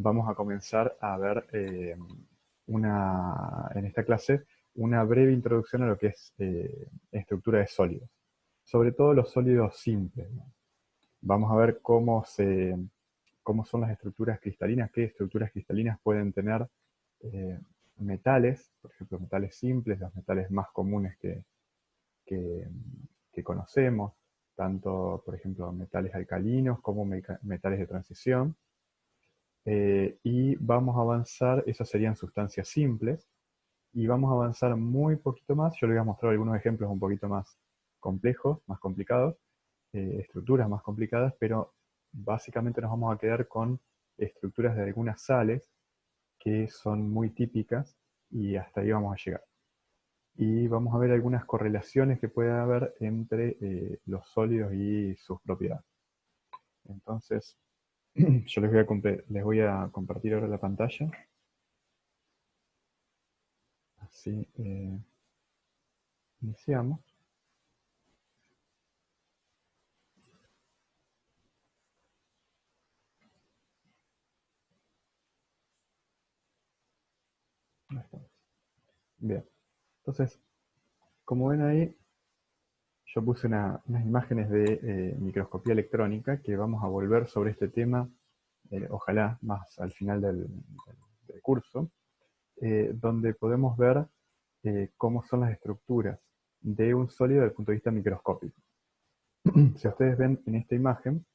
vamos a comenzar a ver en esta clase una breve introducción a lo que es estructura de sólidos. Sobre todo los sólidos simples, ¿no? Vamos a ver cómo son las estructuras cristalinas, qué estructuras cristalinas pueden tener eh, metales, por ejemplo, metales simples, los metales más comunes que- que conocemos, tanto, por ejemplo, metales alcalinos como metales de transición. Y vamos a avanzar, esas serían sustancias simples, y vamos a avanzar muy poquito más. Yo les voy a mostrar algunos ejemplos un poquito más complejos, más complicados, estructuras más complicadas, pero básicamente nos vamos a quedar con estructuras de algunas sales que son muy típicas y hasta ahí vamos a llegar. Y vamos a ver algunas correlaciones que puede haber entre los sólidos y sus propiedades. Entonces, yo les voy a compartir ahora la pantalla. Así iniciamos. Ahí estamos. Bien, entonces, como ven ahí, yo puse unas imágenes de microscopía electrónica que vamos a volver sobre este tema, ojalá más al final del curso, donde podemos ver cómo son las estructuras de un sólido desde el punto de vista microscópico. Si ustedes ven en esta imagen,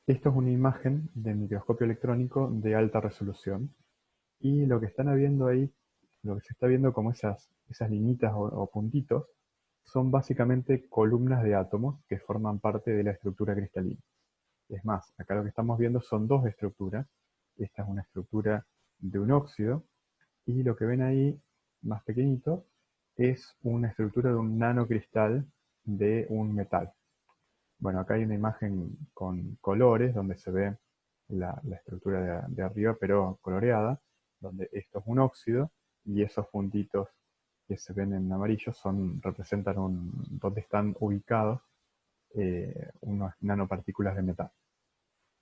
esto es una imagen de microscopio electrónico de alta resolución. Y lo que están viendo ahí, lo que se está viendo como esas liñitas o puntitos, son básicamente columnas de átomos que forman parte de la estructura cristalina. Es más, acá lo que estamos viendo son dos estructuras. Esta es una estructura de un óxido, y lo que ven ahí, más pequeñito, es una estructura de un nanocristal de un metal. Bueno, acá hay una imagen con colores donde se ve la estructura de arriba, pero coloreada, donde esto es un óxido y esos puntitos que se ven en amarillo representan donde están ubicados unas nanopartículas de metal.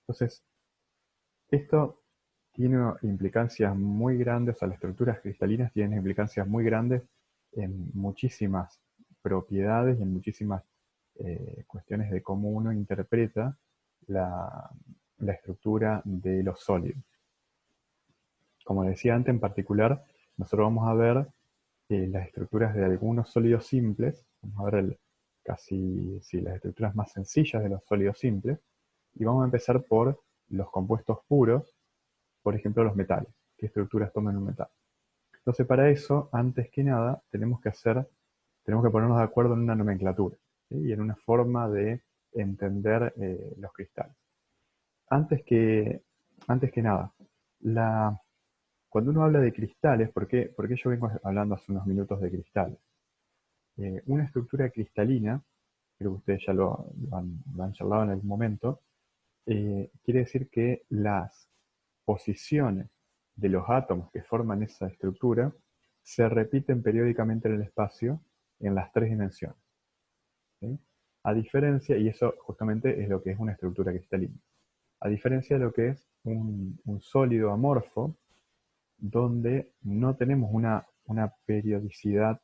Entonces, esto tiene implicancias muy grandes, o sea, las estructuras cristalinas tienen implicancias muy grandes en muchísimas propiedades y en muchísimas cuestiones de cómo uno interpreta la, la estructura de los sólidos. Como decía antes, en particular, nosotros vamos a ver las estructuras de algunos sólidos simples, vamos a ver las estructuras más sencillas de los sólidos simples, y vamos a empezar por los compuestos puros, por ejemplo los metales. ¿Qué estructuras toman un metal? Entonces para eso, antes que nada, tenemos que ponernos de acuerdo en una nomenclatura, ¿sí? Y en una forma de entender los cristales. Antes que, antes que nada, cuando uno habla de cristales, ¿por qué yo vengo hablando hace unos minutos de cristales? Una estructura cristalina, creo que ustedes ya lo han charlado en algún momento, quiere decir que las posiciones de los átomos que forman esa estructura se repiten periódicamente en el espacio en las tres dimensiones, ¿sí? A diferencia, y eso justamente es lo que es una estructura cristalina, a diferencia de lo que es un sólido amorfo, donde no tenemos una periodicidad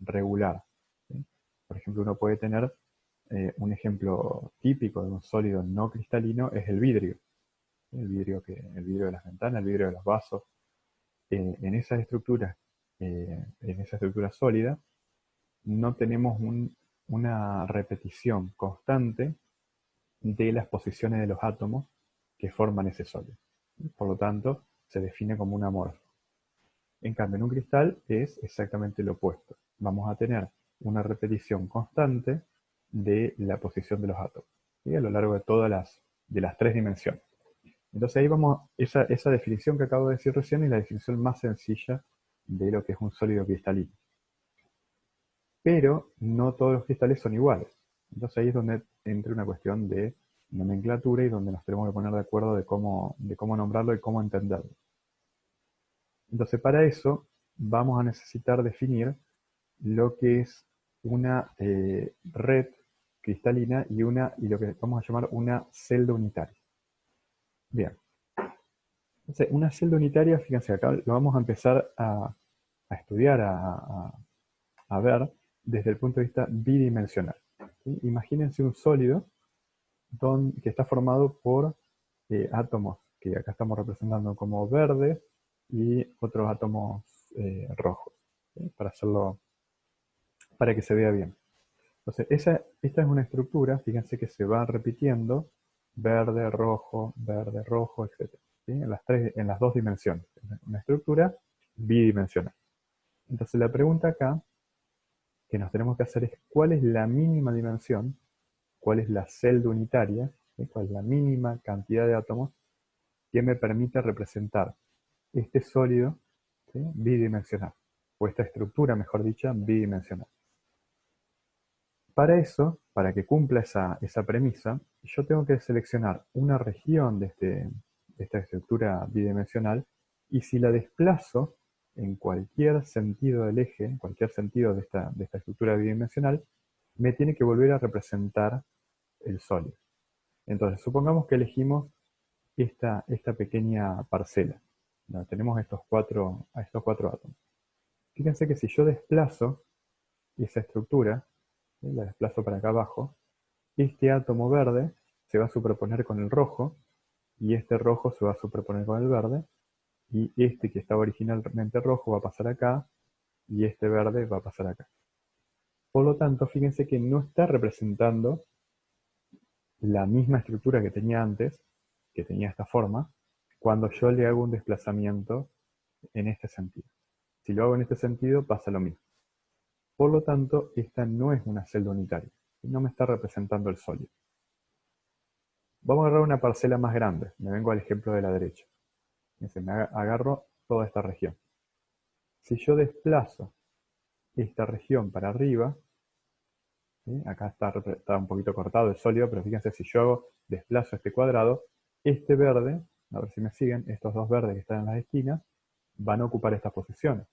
regular, ¿sí? Por ejemplo, uno puede tener un ejemplo típico de un sólido no cristalino es el vidrio. El vidrio de las ventanas, el vidrio de los vasos. En esas estructuras, en esa estructura sólida, no tenemos una repetición constante de las posiciones de los átomos que forman ese sólido. Por lo tanto, se define como un amorfo. En cambio, en un cristal es exactamente lo opuesto. Vamos a tener una repetición constante de la posición de los átomos, ¿sí? A lo largo de las tres dimensiones. Entonces ahí vamos, esa definición que acabo de decir recién es la definición más sencilla de lo que es un sólido cristalino. Pero no todos los cristales son iguales. Entonces ahí es donde entra una cuestión de nomenclatura y donde nos tenemos que poner de acuerdo de cómo nombrarlo y cómo entenderlo. Entonces para eso vamos a necesitar definir lo que es una red cristalina y lo que vamos a llamar una celda unitaria. Bien. Entonces, una celda unitaria, fíjense, acá lo vamos a empezar a estudiar, a ver desde el punto de vista bidimensional. ¿Sí? Imagínense un sólido que está formado por átomos que acá estamos representando como verdes y otros átomos rojos, ¿sí? Para que se vea bien. Entonces, esta es una estructura, fíjense que se va repitiendo verde, rojo, etc. ¿Sí? En las dos dimensiones. Una estructura bidimensional. Entonces, la pregunta acá que nos tenemos que hacer es cuál es la mínima dimensión, cuál es la celda unitaria, ¿sí? Cuál es la mínima cantidad de átomos que me permite representar este sólido, ¿sí? Bidimensional, o esta estructura, mejor dicha, bidimensional. Para eso, para que cumpla esa premisa, yo tengo que seleccionar una región de esta estructura bidimensional, y si la desplazo en cualquier sentido del eje, en cualquier sentido de esta estructura bidimensional, me tiene que volver a representar el sólido. Entonces, supongamos que elegimos esta pequeña parcela, donde tenemos a estos cuatro átomos. Fíjense que si yo desplazo esa estructura, ¿sí? La desplazo para acá abajo, este átomo verde se va a superponer con el rojo, y este rojo se va a superponer con el verde, y este que estaba originalmente rojo va a pasar acá, y este verde va a pasar acá. Por lo tanto, fíjense que no está representando la misma estructura que tenía antes, que tenía esta forma, cuando yo le hago un desplazamiento en este sentido. Si lo hago en este sentido, pasa lo mismo. Por lo tanto, esta no es una celda unitaria, y no me está representando el sólido. Vamos a agarrar una parcela más grande. Me vengo al ejemplo de la derecha. Me agarro toda esta región. Si yo desplazo esta región para arriba, ¿sí? Acá está un poquito cortado el sólido, pero fíjense, si yo desplazo este cuadrado, este verde, a ver si me siguen, estos dos verdes que están en las esquinas, van a ocupar estas posiciones.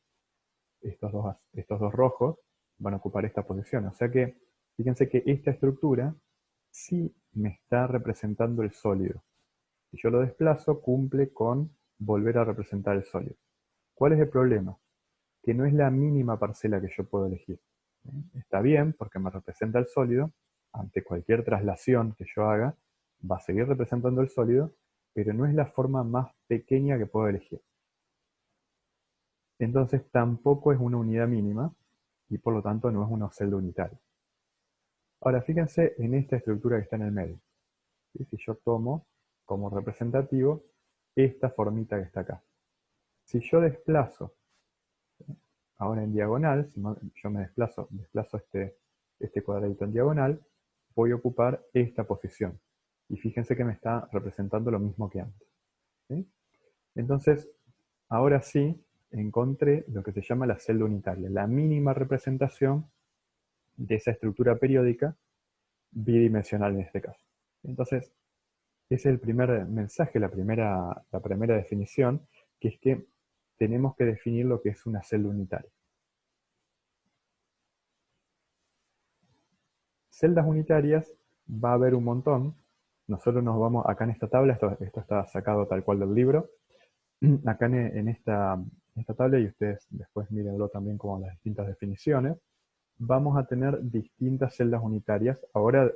Estos dos rojos van a ocupar esta posición. O sea que, fíjense que esta estructura sí me está representando el sólido. Si yo lo desplazo, cumple con volver a representar el sólido. ¿Cuál es el problema? Que no es la mínima parcela que yo puedo elegir. Está bien, porque me representa el sólido. Ante cualquier traslación que yo haga, va a seguir representando el sólido, pero no es la forma más pequeña que puedo elegir. Entonces tampoco es una unidad mínima, y por lo tanto no es una celda unitaria. Ahora fíjense en esta estructura que está en el medio. ¿Sí? Si yo tomo como representativo esta formita que está acá. Si yo desplazo, ¿sí? Ahora en diagonal, si yo me desplazo este cuadradito en diagonal, voy a ocupar esta posición. Y fíjense que me está representando lo mismo que antes. ¿Sí? Entonces, ahora sí, encontré lo que se llama la celda unitaria, la mínima representación de esa estructura periódica bidimensional en este caso. Entonces, ese es el primer mensaje, la primera definición, que es que tenemos que definir lo que es una celda unitaria. Celdas unitarias va a haber un montón. Nosotros nos vamos, acá en esta tabla, esto está sacado tal cual del libro, acá en esta tabla, y ustedes después mírenlo también como las distintas definiciones, vamos a tener distintas celdas unitarias. Ahora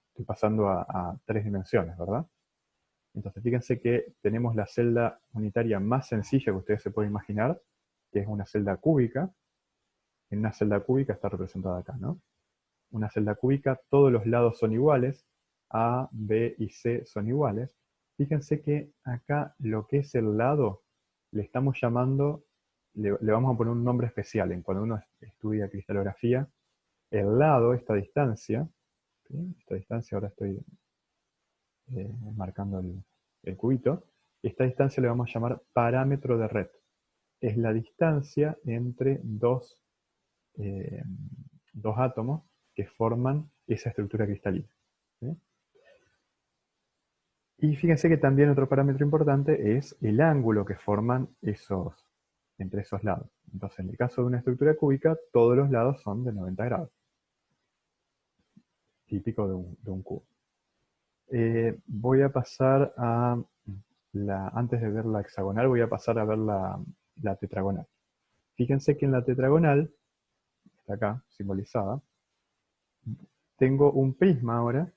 estoy pasando a 3 dimensiones, ¿verdad? Entonces fíjense que tenemos la celda unitaria más sencilla que ustedes se pueden imaginar, que es una celda cúbica. En una celda cúbica está representada acá, ¿no? Una celda cúbica, todos los lados son iguales, A, B y C son iguales. Fíjense que acá lo que es el lado, le estamos llamando, le vamos a poner un nombre especial. Cuando uno estudia cristalografía, el lado, esta distancia, ¿sí? Esta distancia, ahora estoy marcando el cubito, esta distancia le vamos a llamar parámetro de red. Es la distancia entre dos átomos que forman esa estructura cristalina. ¿Sí? Y fíjense que también otro parámetro importante es el ángulo que forman entre esos lados. Entonces, en el caso de una estructura cúbica, todos los lados son de 90 grados. típico de un cubo. Voy a pasar a antes de ver la hexagonal, voy a pasar a ver la tetragonal. Fíjense que en la tetragonal, está acá, simbolizada, tengo un prisma ahora,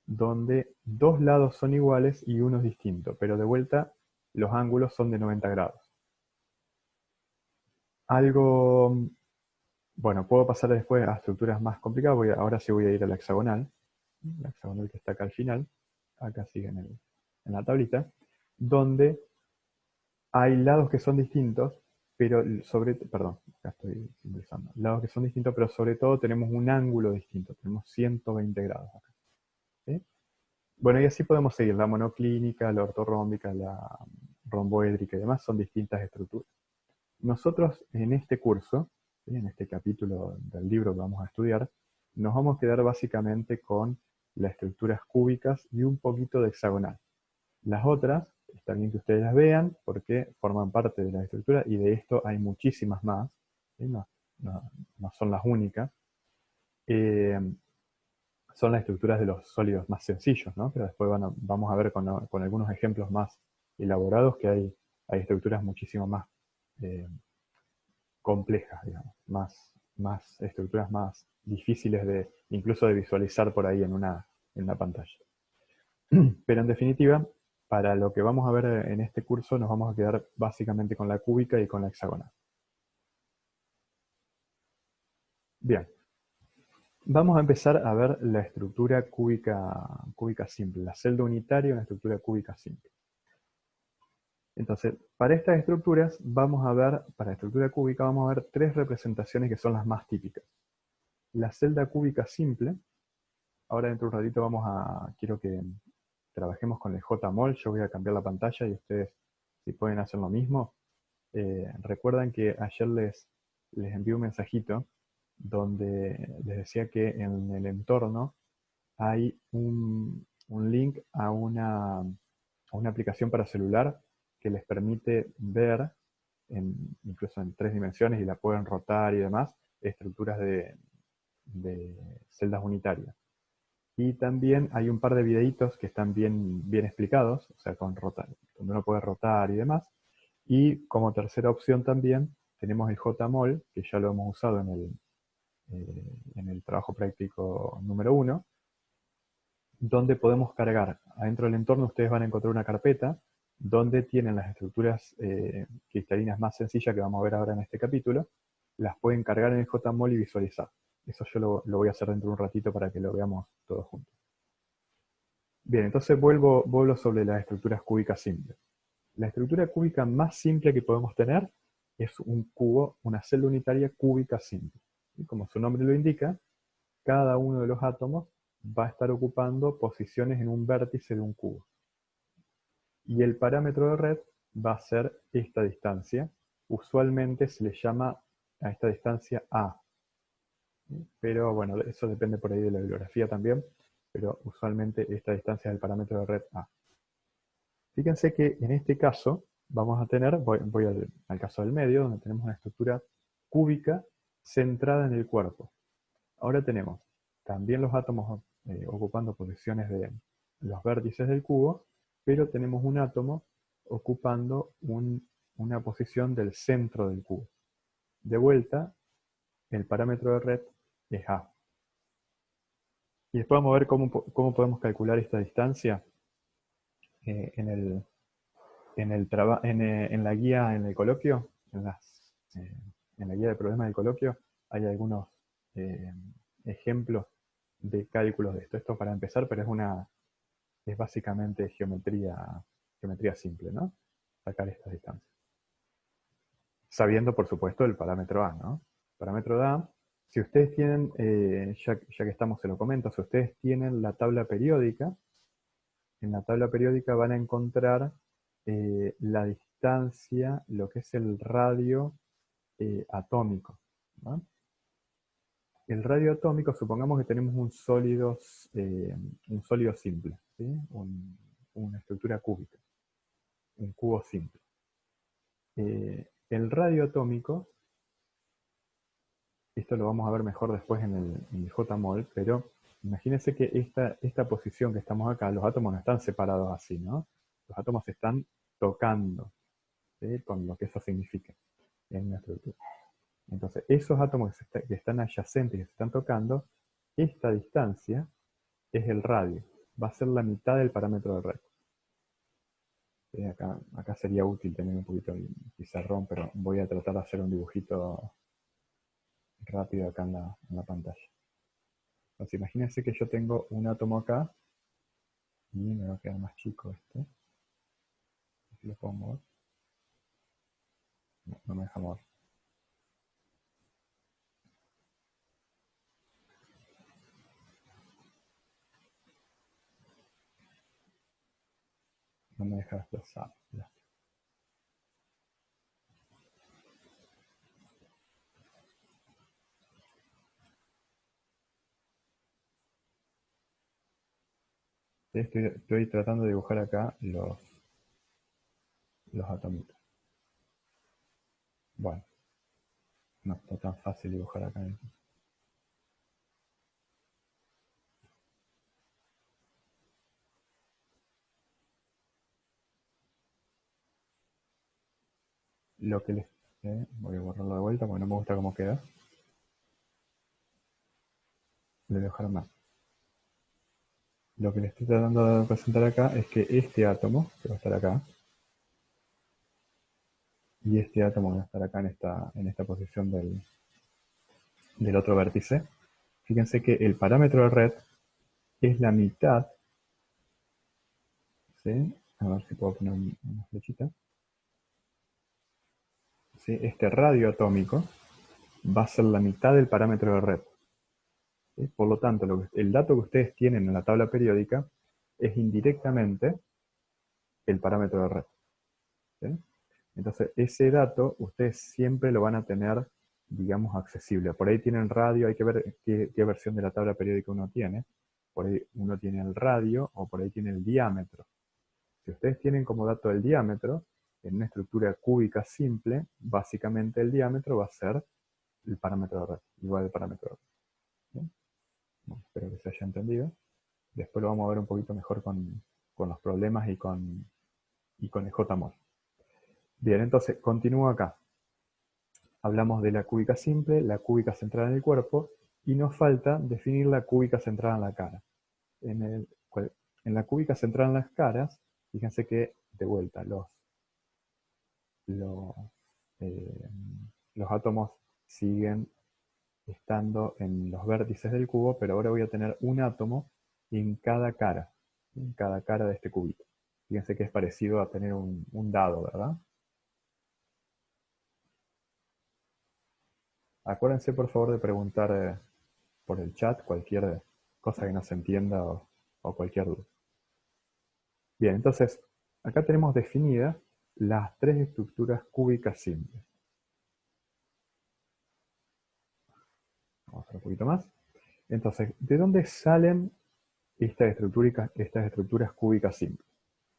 donde dos lados son iguales y uno es distinto, pero de vuelta los ángulos son de 90 grados. Algo, bueno, puedo pasar después a estructuras más complicadas, ahora sí voy a ir a la hexagonal que está acá al final, acá sigue en la tablita, donde hay lados que son distintos, pero perdón, acá estoy simbolizando, lados que son distintos, pero sobre todo tenemos un ángulo distinto, tenemos 120 grados acá. ¿Sí? Bueno, y así podemos seguir, la monoclínica, la ortorrómbica, la romboédrica y demás son distintas estructuras. Nosotros en este curso, ¿sí?, en este capítulo del libro que vamos a estudiar, nos vamos a quedar básicamente con las estructuras cúbicas y un poquito de hexagonal. Las otras, está bien que ustedes las vean porque forman parte de la estructura y de esto hay muchísimas más, ¿sí? No son las únicas. Son las estructuras de los sólidos más sencillos, ¿no? Pero después vamos a ver con algunos ejemplos más elaborados que hay estructuras muchísimo más complejas, digamos, más estructuras más difíciles incluso de visualizar por ahí en una pantalla. Pero en definitiva, para lo que vamos a ver en este curso, nos vamos a quedar básicamente con la cúbica y con la hexagonal. Bien, vamos a empezar a ver la estructura cúbica simple, la celda unitaria, una estructura cúbica simple. Entonces, para estas estructuras para la estructura cúbica vamos a ver tres representaciones que son las más típicas. La celda cúbica simple, ahora dentro de un ratito quiero que trabajemos con el JMOL, yo voy a cambiar la pantalla y ustedes si pueden hacer lo mismo. Recuerdan que ayer les envié un mensajito donde les decía que en el entorno hay un link a una aplicación para celular que les permite ver, incluso en 3 dimensiones y la pueden rotar y demás, estructuras de celdas unitarias. Y también hay un par de videitos que están bien explicados, o sea, donde uno puede rotar y demás. Y como tercera opción también tenemos el JMOL, que ya lo hemos usado en el trabajo práctico número 1, donde podemos cargar. Adentro del entorno ustedes van a encontrar una carpeta donde tienen las estructuras cristalinas más sencillas que vamos a ver ahora en este capítulo. Las pueden cargar en el JMOL y visualizar. Eso yo lo voy a hacer dentro de un ratito para que lo veamos todos juntos. Bien, entonces vuelvo sobre las estructuras cúbicas simples. La estructura cúbica más simple que podemos tener es un cubo, una celda unitaria cúbica simple. Y como su nombre lo indica, cada uno de los átomos va a estar ocupando posiciones en un vértice de un cubo. Y el parámetro de red va a ser esta distancia. Usualmente se le llama a esta distancia A. Pero bueno, eso depende por ahí de la bibliografía también. Pero usualmente esta distancia es el parámetro de red A. Fíjense que en este caso vamos a tener, voy al caso del medio, donde tenemos una estructura cúbica centrada en el cuerpo. Ahora tenemos también los átomos ocupando posiciones de los vértices del cubo, pero tenemos un átomo ocupando una posición del centro del cubo. De vuelta, el parámetro de red es A. Y después vamos a ver cómo podemos calcular esta distancia en la guía, en el coloquio, en la guía de problemas del coloquio, hay algunos ejemplos de cálculos de esto. Esto para empezar, pero es básicamente geometría simple, ¿no? Sacar estas distancias. Sabiendo, por supuesto, el parámetro A, ¿no? El parámetro de A, si ustedes tienen, ya que estamos, se lo comento, si ustedes tienen la tabla periódica, en la tabla periódica van a encontrar la distancia, lo que es el radio atómico, ¿no? El radio atómico, supongamos que tenemos un sólido simple, ¿sí? Una estructura cúbica, un cubo simple. El radio atómico, esto lo vamos a ver mejor después en el JMOL, pero imagínense que esta posición que estamos acá, los átomos no están separados así, ¿no? Los átomos se están tocando, ¿sí? Con lo que eso significa en una estructura. Entonces, esos átomos que están adyacentes, que se están tocando, esta distancia es el radio. Va a ser la mitad del parámetro de red. ¿Sí? Acá sería útil tener un poquito de pizarrón, pero voy a tratar de hacer un dibujito rápido acá en la pantalla. Entonces, imagínense que yo tengo un átomo acá y me va a quedar más chico este. Si lo puedo mover. No me deja mover. No me deja desplazar. Ya. Estoy tratando de dibujar acá los atomitos. Bueno, no está tan fácil dibujar acá. Lo que les... voy a borrarlo de vuelta porque no me gusta cómo queda. Lo voy a dejar más. Lo que les estoy tratando de representar acá es que este átomo, que va a estar acá, y este átomo que va a estar acá en esta posición del otro vértice, fíjense que el parámetro de red es la mitad, ¿sí? A ver si puedo poner una flechita. ¿Sí? Este radio atómico va a ser la mitad del parámetro de red. ¿Sí? Por lo tanto, el dato que ustedes tienen en la tabla periódica es indirectamente el parámetro de red. ¿Sí? Entonces, ese dato ustedes siempre lo van a tener, digamos, accesible. Por ahí tienen radio, hay que ver qué versión de la tabla periódica uno tiene. Por ahí uno tiene el radio o por ahí tiene el diámetro. Si ustedes tienen como dato el diámetro, en una estructura cúbica simple, básicamente el diámetro va a ser el parámetro de red, igual el parámetro de red. ¿Bien? Bueno, espero que se haya entendido. Después lo vamos a ver un poquito mejor con los problemas y con el JMOL. Bien, entonces continúo acá. Hablamos de la cúbica simple, la cúbica central en el cuerpo, y nos falta definir la cúbica central en la cara. En la cúbica central en las caras, fíjense que, de vuelta, los, eh, los átomos siguen estando en los vértices del cubo, pero ahora voy a tener un átomo en cada cara de este cubito. Fíjense que es parecido a tener un dado, ¿verdad? Acuérdense por favor de preguntar por el chat cualquier cosa que no se entienda o cualquier duda. Bien, entonces acá tenemos definidas las tres estructuras cúbicas simples. Vamos a hacer un poquito más. Entonces, ¿de dónde salen estas estructuras cúbicas simples?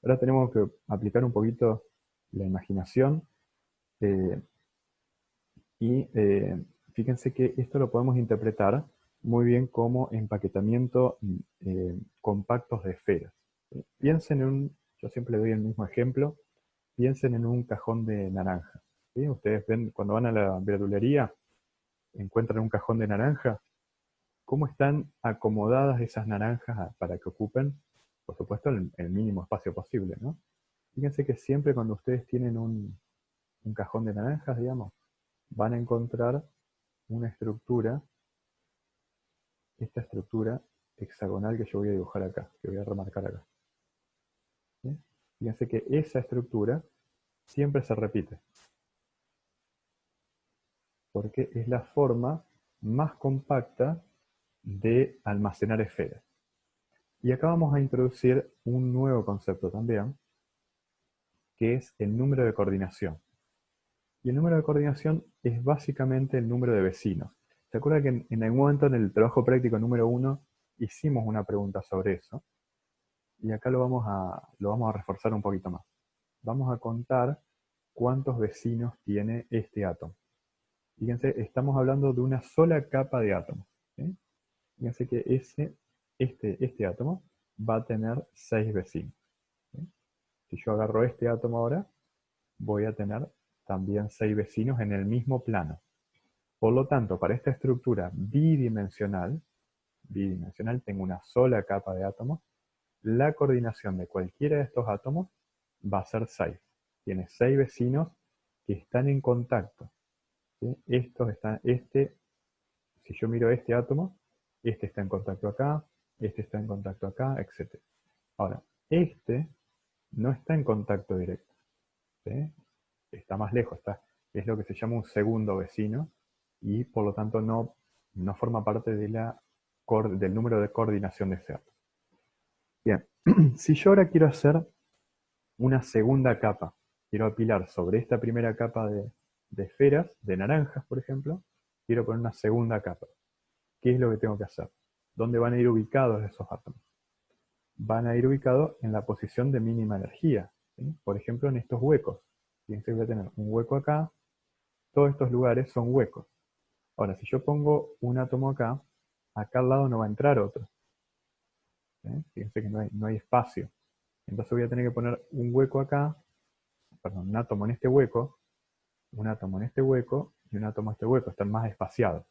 Ahora tenemos que aplicar un poquito la imaginación eh, y fíjense que esto lo podemos interpretar muy bien como empaquetamiento compactos de esferas. Piensen yo siempre le doy el mismo ejemplo, piensen en un cajón de naranja. ¿Sí? Ustedes ven, cuando van a la verdulería, encuentran un cajón de naranja, ¿cómo están acomodadas esas naranjas para que ocupen, por supuesto, el mínimo espacio posible, ¿no? Fíjense que siempre cuando ustedes tienen un cajón de naranjas, digamos, van a encontrar una estructura, esta estructura hexagonal que yo voy a dibujar acá, que voy a remarcar acá. ¿Sí? Fíjense que esa estructura siempre se repite, porque es la forma más compacta de almacenar esferas. Y acá vamos a introducir un nuevo concepto también, que es el número de coordinación. Y el número de coordinación es básicamente el número de vecinos. ¿Se acuerda que en algún momento en el trabajo práctico número 1 hicimos una pregunta sobre eso? Y acá lo vamos a reforzar un poquito más. Vamos a contar cuántos vecinos tiene este átomo. Fíjense, estamos hablando de una sola capa de átomos. ¿Sí? Fíjense que ese este átomo va a tener 6 vecinos. ¿Sí? Si yo agarro este átomo ahora, voy a tener también 6 vecinos en el mismo plano. Por lo tanto, para esta estructura bidimensional tengo una sola capa de átomos, la coordinación de cualquiera de estos átomos va a ser 6. Tiene 6 vecinos que están en contacto. ¿Sí? Si yo miro este átomo, este está en contacto acá, este está en contacto acá, etc. Ahora, este no está en contacto directo. ¿Sí? Está más lejos, es lo que se llama un segundo vecino y por lo tanto no forma parte del número de coordinación de ese átomo. Bien, si yo ahora quiero hacer una segunda capa, quiero apilar sobre esta primera capa de esferas, de naranjas por ejemplo, quiero poner una segunda capa. ¿Qué es lo que tengo que hacer? ¿Dónde van a ir ubicados esos átomos? Van a ir ubicados en la posición de mínima energía. ¿Sí? Por ejemplo, en estos huecos. Fíjense que voy a tener un hueco acá. Todos estos lugares son huecos. Ahora, si yo pongo un átomo acá al lado no va a entrar otro. ¿Sí? Fíjense que no hay espacio. Entonces voy a tener que poner un hueco acá, perdón, un átomo en este hueco, un átomo en este hueco y un átomo en este hueco. Están más espaciados.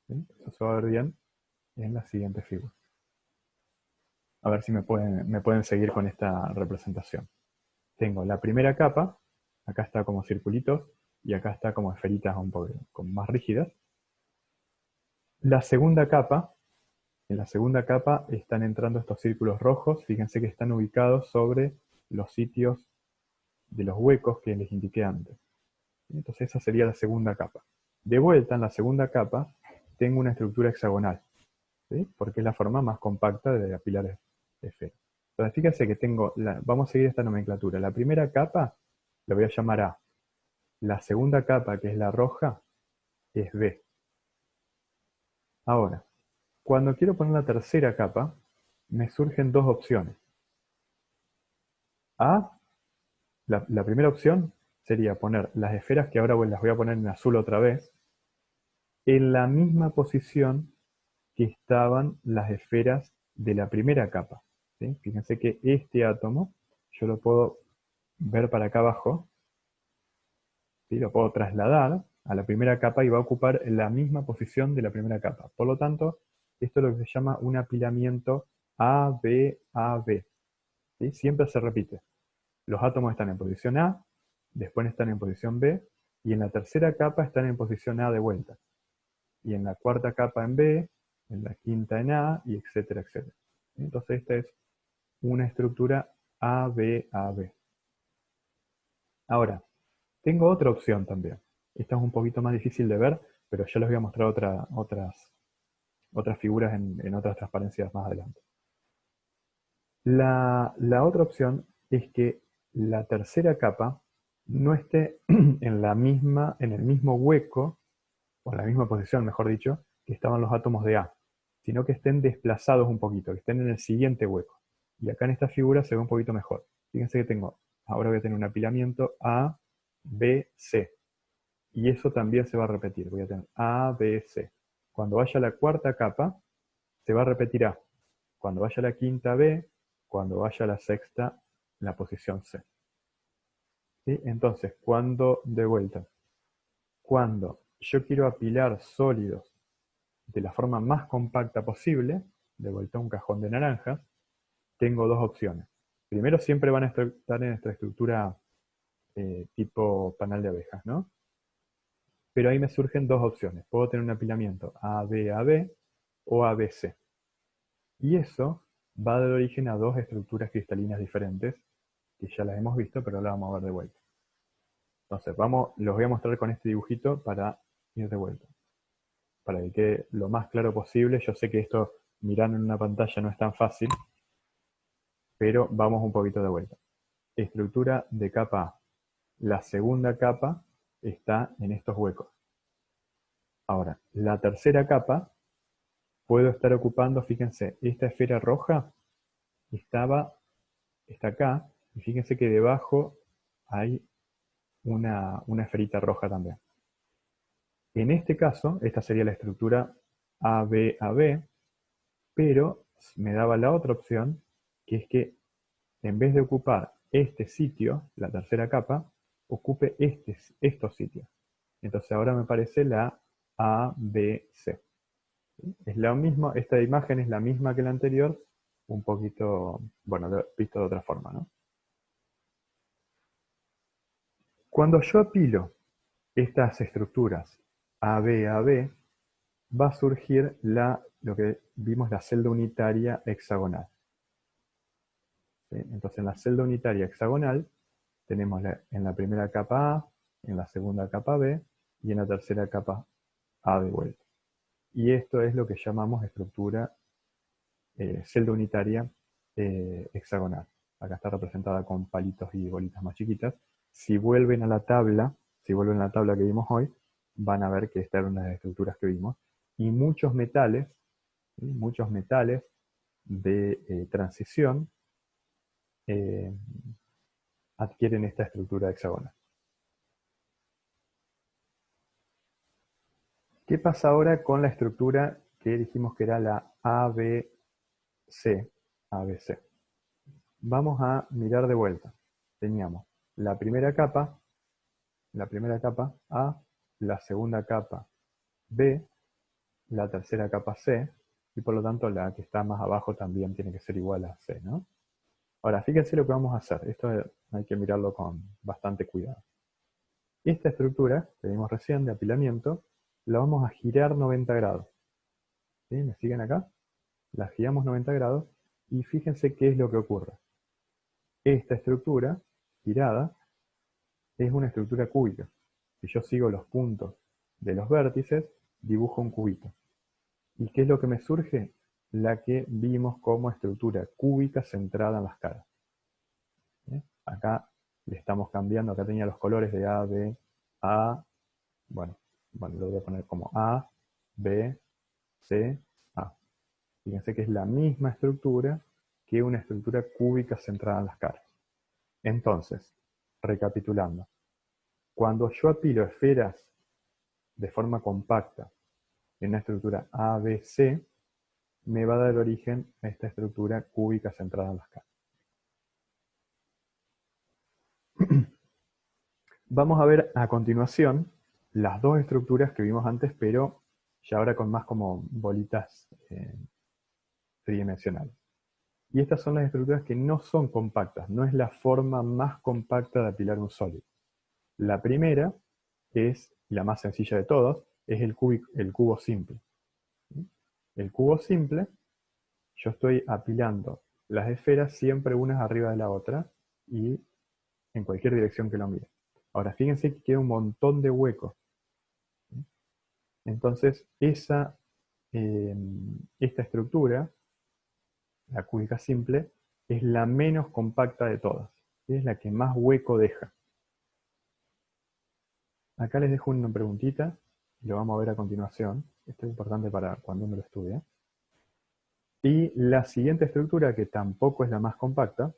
¿Sí? Eso se va a ver bien en la siguiente figura. A ver si me pueden seguir con esta representación. Tengo la primera capa, acá está como circulitos, y acá está como esferitas un poco como más rígidas. La segunda capa, en la segunda capa están entrando estos círculos rojos, fíjense que están ubicados sobre los sitios de los huecos que les indiqué antes. Entonces esa sería la segunda capa. De vuelta en la segunda capa tengo una estructura hexagonal, ¿sí? Porque es la forma más compacta de apilar esferas. Entonces fíjense que vamos a seguir esta nomenclatura. La primera capa la voy a llamar A. La segunda capa, que es la roja, es B. Ahora, cuando quiero poner la tercera capa, me surgen dos opciones. A, la primera opción sería poner las esferas, que ahora las voy a poner en azul otra vez, en la misma posición que estaban las esferas de la primera capa. ¿Sí? Fíjense que este átomo, yo lo puedo ver para acá abajo, ¿sí? Lo puedo trasladar a la primera capa y va a ocupar la misma posición de la primera capa. Por lo tanto, esto es lo que se llama un apilamiento A-B-A-B. ¿Sí? Siempre se repite. Los átomos están en posición A, después están en posición B, y en la tercera capa están en posición A de vuelta. Y en la cuarta capa en B, en la quinta en A, y etcétera, etcétera. Entonces esta es una estructura A-B-A-B. Ahora, tengo otra opción también. Esta es un poquito más difícil de ver, pero ya les voy a mostrar otras figuras en otras transparencias más adelante. La otra opción es que la tercera capa no esté en el mismo hueco, o en la misma posición, mejor dicho, que estaban los átomos de A, sino que estén desplazados un poquito, que estén en el siguiente hueco. Y acá en esta figura se ve un poquito mejor. Fíjense que ahora voy a tener un apilamiento A, B, C. Y eso también se va a repetir. Voy a tener A, B, C. Cuando vaya a la cuarta capa, se va a repetir A. Cuando vaya a la quinta, B. Cuando vaya a la sexta, la posición C. ¿Sí? Entonces, de vuelta, cuando yo quiero apilar sólidos de la forma más compacta posible, de vuelta a un cajón de naranjas, tengo dos opciones. Primero, siempre van a estar en esta estructura tipo panal de abejas, ¿no? Pero ahí me surgen dos opciones. Puedo tener un apilamiento A-B-A-B o A-B-C. Y eso va a dar origen a dos estructuras cristalinas diferentes, que ya las hemos visto, pero ahora vamos a ver de vuelta. Entonces, los voy a mostrar con este dibujito para ir de vuelta. Para que quede lo más claro posible. Yo sé que esto, mirando en una pantalla, no es tan fácil, pero vamos un poquito de vuelta. Estructura de capa A. La segunda capa está en estos huecos. Ahora, la tercera capa puedo estar ocupando, fíjense, esta esfera roja está acá, y fíjense que debajo hay una esferita roja también. En este caso, esta sería la estructura AB-AB, pero me daba la otra opción, que es que en vez de ocupar este sitio, la tercera capa, ocupe estos sitios. Entonces ahora me parece la A, B, C. Es lo mismo, esta imagen es la misma que la anterior, un poquito, bueno, visto de otra forma, ¿no? Cuando yo apilo estas estructuras A, B, A, B, va a surgir lo que vimos, la celda unitaria hexagonal. ¿Sí? Entonces en la celda unitaria hexagonal tenemos en la primera capa A, en la segunda capa B y en la tercera capa A de vuelta. Y esto es lo que llamamos estructura celda unitaria hexagonal. Acá está representada con palitos y bolitas más chiquitas. Si vuelven a la tabla, si vuelven a la tabla que vimos hoy, van a ver que esta era una de las estructuras que vimos. Y muchos metales, ¿sí? Muchos metales de transición eh, adquieren esta estructura hexagonal. ¿Qué pasa ahora con la estructura que dijimos que era la ABC? ABC. Vamos a mirar de vuelta. Teníamos la primera capa A, la segunda capa B, la tercera capa C, y por lo tanto la que está más abajo también tiene que ser igual a C, ¿no? Ahora, fíjense lo que vamos a hacer. Esto hay que mirarlo con bastante cuidado. Esta estructura que vimos recién de apilamiento, la vamos a girar 90 grados. ¿Sí? ¿Me siguen acá? La giramos 90 grados y fíjense qué es lo que ocurre. Esta estructura girada es una estructura cúbica. Si yo sigo los puntos de los vértices, dibujo un cubito. ¿Y qué es lo que me surge? La que vimos como estructura cúbica centrada en las caras. ¿Sí? Acá le estamos cambiando, acá tenía los colores de A, B, A, bueno, lo voy a poner como A, B, C, A. Fíjense que es la misma estructura que una estructura cúbica centrada en las caras. Entonces, recapitulando, cuando yo apilo esferas de forma compacta en una estructura ABC, me va a dar origen a esta estructura cúbica centrada en las caras. Vamos a ver a continuación las dos estructuras que vimos antes, pero ya ahora con más como bolitas tridimensionales. Y estas son las estructuras que no son compactas, no es la forma más compacta de apilar un sólido. La primera es, la más sencilla de todos, es el cubo simple. El cubo simple, yo estoy apilando las esferas siempre unas arriba de la otra y en cualquier dirección que lo mire. Ahora fíjense que queda un montón de huecos. Entonces esta estructura, la cúbica simple, es la menos compacta de todas. Es la que más hueco deja. Acá les dejo una preguntita, y lo vamos a ver a continuación. Esto es importante para cuando uno lo estudia. Y la siguiente estructura, que tampoco es la más compacta,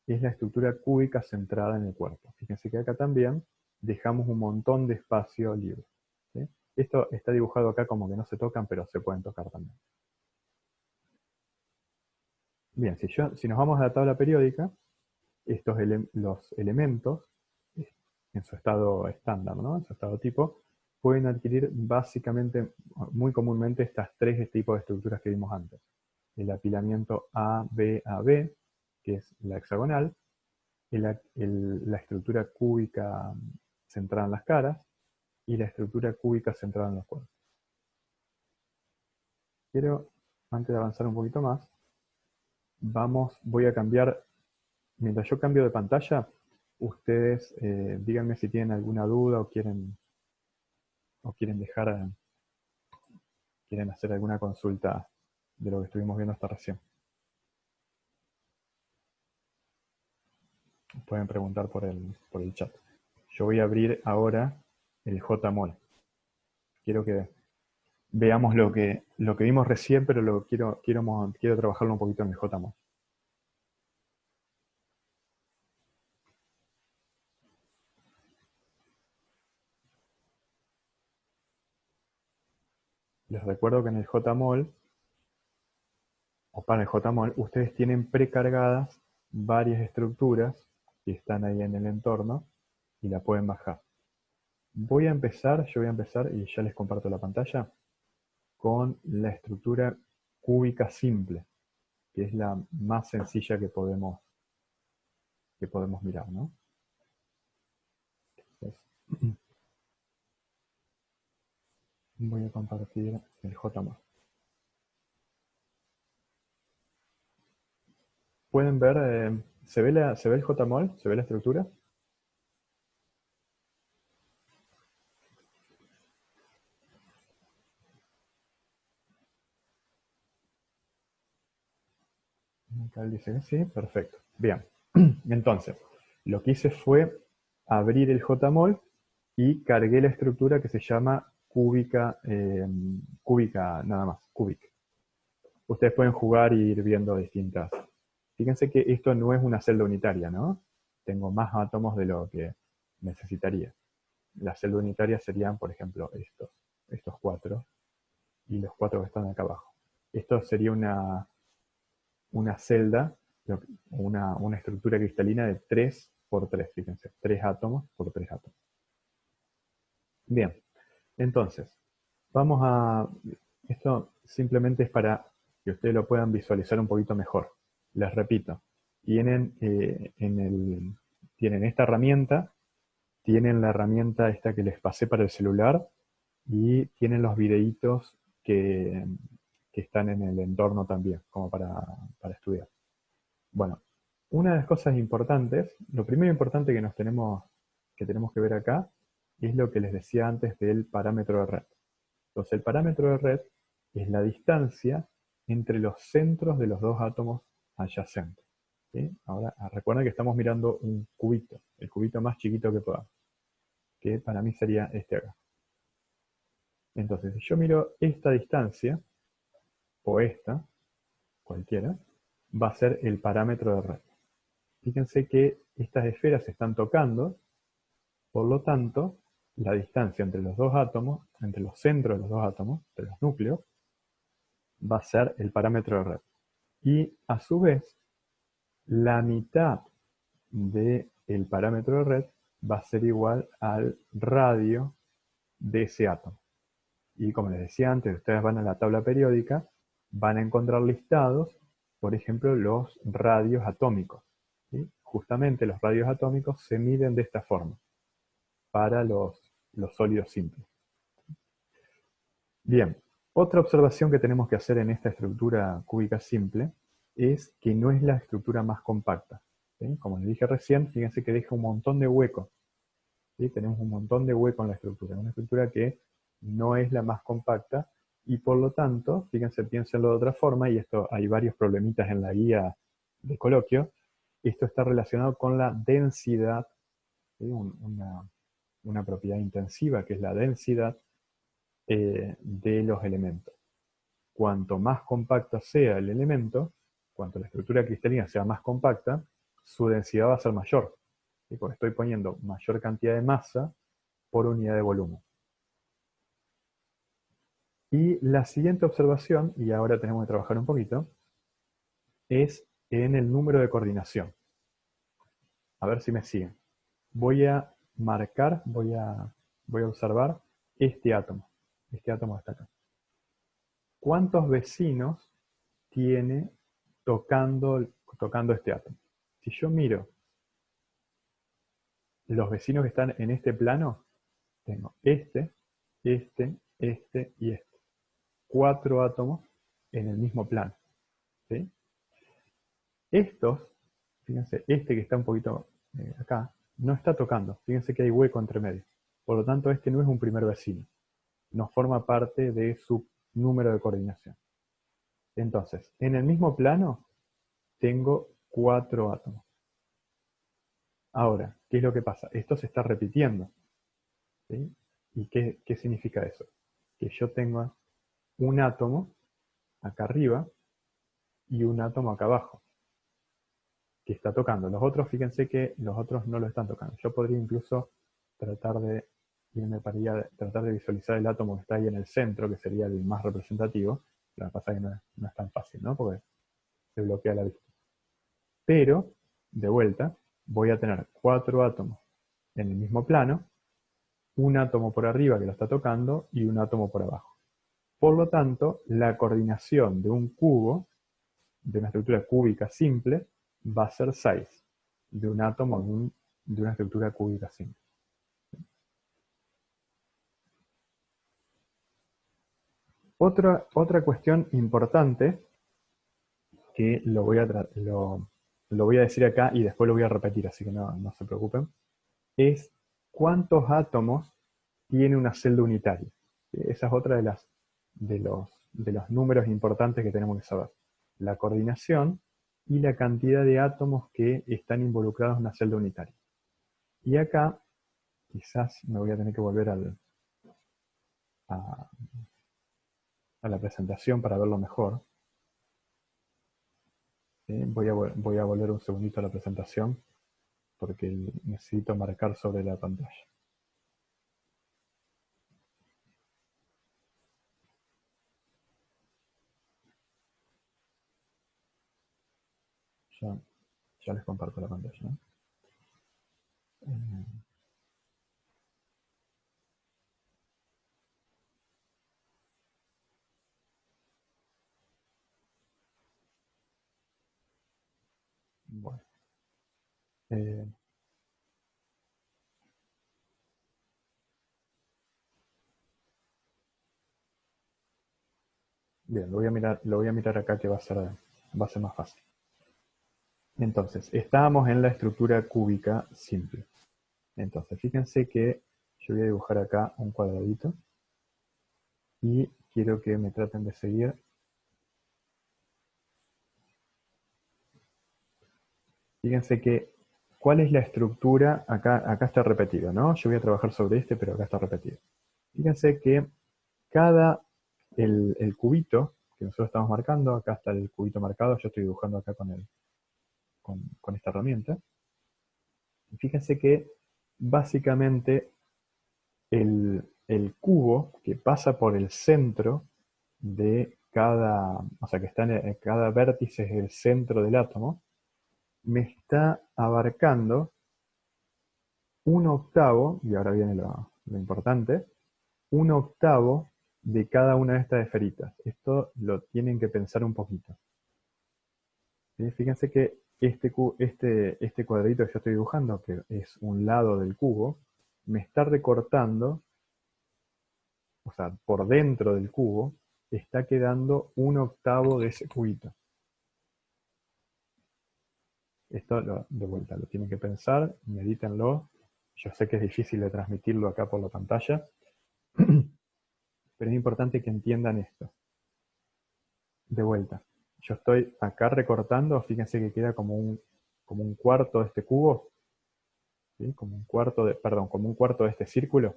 es la estructura cúbica centrada en el cuerpo. Fíjense que acá también dejamos un montón de espacio libre. ¿Sí? Esto está dibujado acá como que no se tocan, pero se pueden tocar también. Bien, si nos vamos a la tabla periódica, los elementos, en su estado estándar, ¿no? En su estado tipo, pueden adquirir básicamente, muy comúnmente, estas tres tipos de estructuras que vimos antes. El apilamiento A-B-A-B, que es la hexagonal, la estructura cúbica centrada en las caras, y la estructura cúbica centrada en los cuerpos. Quiero, antes de avanzar un poquito más, voy a cambiar, mientras yo cambio de pantalla, ustedes díganme si tienen alguna duda o quieren hacer alguna consulta de lo que estuvimos viendo hasta recién. Pueden preguntar por el chat. Yo voy a abrir ahora el JMOL. Quiero que veamos lo que vimos recién, pero quiero trabajarlo un poquito en el JMOL. Les recuerdo que en el JMOL o para el JMOL, ustedes tienen precargadas varias estructuras que están ahí en el entorno y la pueden bajar. Yo voy a empezar y ya les comparto la pantalla, con la estructura cúbica simple, que es la más sencilla que podemos mirar, ¿no? Entonces, voy a compartir el JMOL. ¿Pueden ver, se ve el JMOL? ¿Se ve la estructura? Acá dice que sí, perfecto. Bien, entonces, lo que hice fue abrir el JMOL y cargué la estructura que se llama cúbica, cúbica nada más, cubic. Ustedes pueden jugar y ir viendo distintas. Fíjense que esto no es una celda unitaria, ¿no? Tengo más átomos de lo que necesitaría. Las celdas unitarias serían, por ejemplo, estos cuatro, y los cuatro que están acá abajo. Esto sería una celda, una estructura cristalina de 3 por 3, fíjense, 3 átomos por 3 átomos. Bien, entonces, esto simplemente es para que ustedes lo puedan visualizar un poquito mejor. Les repito, tienen esta herramienta, tienen la herramienta esta que les pasé para el celular y tienen los videitos que están en el entorno también, como para estudiar. Bueno, una de las cosas importantes, lo primero importante que tenemos que ver acá, es lo que les decía antes del parámetro de red. Entonces, el parámetro de red es la distancia entre los centros de los dos átomos adyacentes. ¿Sí? Ahora, recuerden que estamos mirando un cubito, el cubito más chiquito que podamos, que para mí sería este acá. Entonces, si yo miro esta distancia, o esta, cualquiera, va a ser el parámetro de red. Fíjense que estas esferas se están tocando, por lo tanto, la distancia entre los dos átomos, entre los centros de los dos átomos, entre los núcleos, va a ser el parámetro de red. Y a su vez, la mitad del parámetro de red va a ser igual al radio de ese átomo. Y como les decía antes, ustedes van a la tabla periódica, van a encontrar listados, por ejemplo, los radios atómicos. ¿Sí? Justamente los radios atómicos se miden de esta forma para los sólidos simples. Bien, otra observación que tenemos que hacer en esta estructura cúbica simple es que no es la estructura más compacta. ¿Sí? Como les dije recién, fíjense que deja un montón de huecos. ¿Sí? Tenemos un montón de huecos en la estructura. Una estructura que no es la más compacta y por lo tanto, fíjense, piénsenlo de otra forma, y esto hay varios problemitas en la guía de coloquio, esto está relacionado con la densidad, ¿sí? Una propiedad intensiva que es la densidad de los elementos. Cuanto más compacto sea el elemento, cuanto la estructura cristalina sea más compacta, su densidad va a ser mayor. ¿Sí? Porque estoy poniendo mayor cantidad de masa por unidad de volumen. Y la siguiente observación, y ahora tenemos que trabajar un poquito, es en el número de coordinación. A ver si me siguen. Voy a marcar, voy a observar este átomo. Este átomo está acá. ¿Cuántos vecinos tiene tocando este átomo? Si yo miro los vecinos que están en este plano, tengo este y este. 4 átomos en el mismo plano. ¿Sí? Estos, fíjense, este que está un poquito acá, no está tocando. Fíjense que hay hueco entre medio. Por lo tanto, este no es un primer vecino. No forma parte de su número de coordinación. Entonces, en el mismo plano, tengo 4 átomos. Ahora, ¿qué es lo que pasa? Esto se está repitiendo. ¿Sí? ¿Y qué significa eso? Que yo tengo un átomo acá arriba y un átomo acá abajo, que está tocando. Los otros, fíjense que los otros no lo están tocando. Yo podría incluso tratar de irme para allá, tratar de visualizar el átomo que está ahí en el centro, que sería el más representativo. Lo que pasa es que no es tan fácil, ¿no? Porque se bloquea la vista. Pero, de vuelta, voy a tener 4 átomos en el mismo plano, un átomo por arriba que lo está tocando y un átomo por abajo. Por lo tanto, la coordinación de un cubo, de una estructura cúbica simple, va a ser 6, de un átomo de una estructura cúbica simple. Otra cuestión importante, que lo voy a decir acá y después lo voy a repetir, así que no se preocupen, es cuántos átomos tiene una celda unitaria. Esa es otra de los números importantes que tenemos que saber. La coordinación y la cantidad de átomos que están involucrados en una celda unitaria. Y acá, quizás me voy a tener que volver a la presentación para verlo mejor. Voy a volver un segundito a la presentación porque necesito marcar sobre la pantalla. Ya les comparto la pantalla, ¿no? Bueno. Bien, lo voy a mirar acá que va a ser más fácil. Entonces, estábamos en la estructura cúbica simple. Entonces, fíjense que yo voy a dibujar acá un cuadradito y quiero que me traten de seguir. Fíjense que, ¿cuál es la estructura? Acá está repetido, ¿no? Yo voy a trabajar sobre este, pero acá está repetido. Fíjense que el cubito que nosotros estamos marcando, acá está el cubito marcado, yo estoy dibujando acá con esta herramienta. Fíjense que básicamente el cubo que pasa por el centro de cada, o sea que está en cada vértice es el centro del átomo, me está abarcando un octavo, y ahora viene lo importante, un octavo de cada una de estas esferitas. Esto lo tienen que pensar un poquito. ¿Sí? Fíjense que este cuadradito que yo estoy dibujando, que es un lado del cubo, me está recortando, o sea, por dentro del cubo, está quedando un octavo de ese cubito. Esto de vuelta lo tienen que pensar, medítenlo. Yo sé que es difícil de transmitirlo acá por la pantalla, pero es importante que entiendan esto. De vuelta, yo estoy acá recortando, fíjense que queda como un cuarto de este cubo, ¿sí? Como un cuarto de este círculo,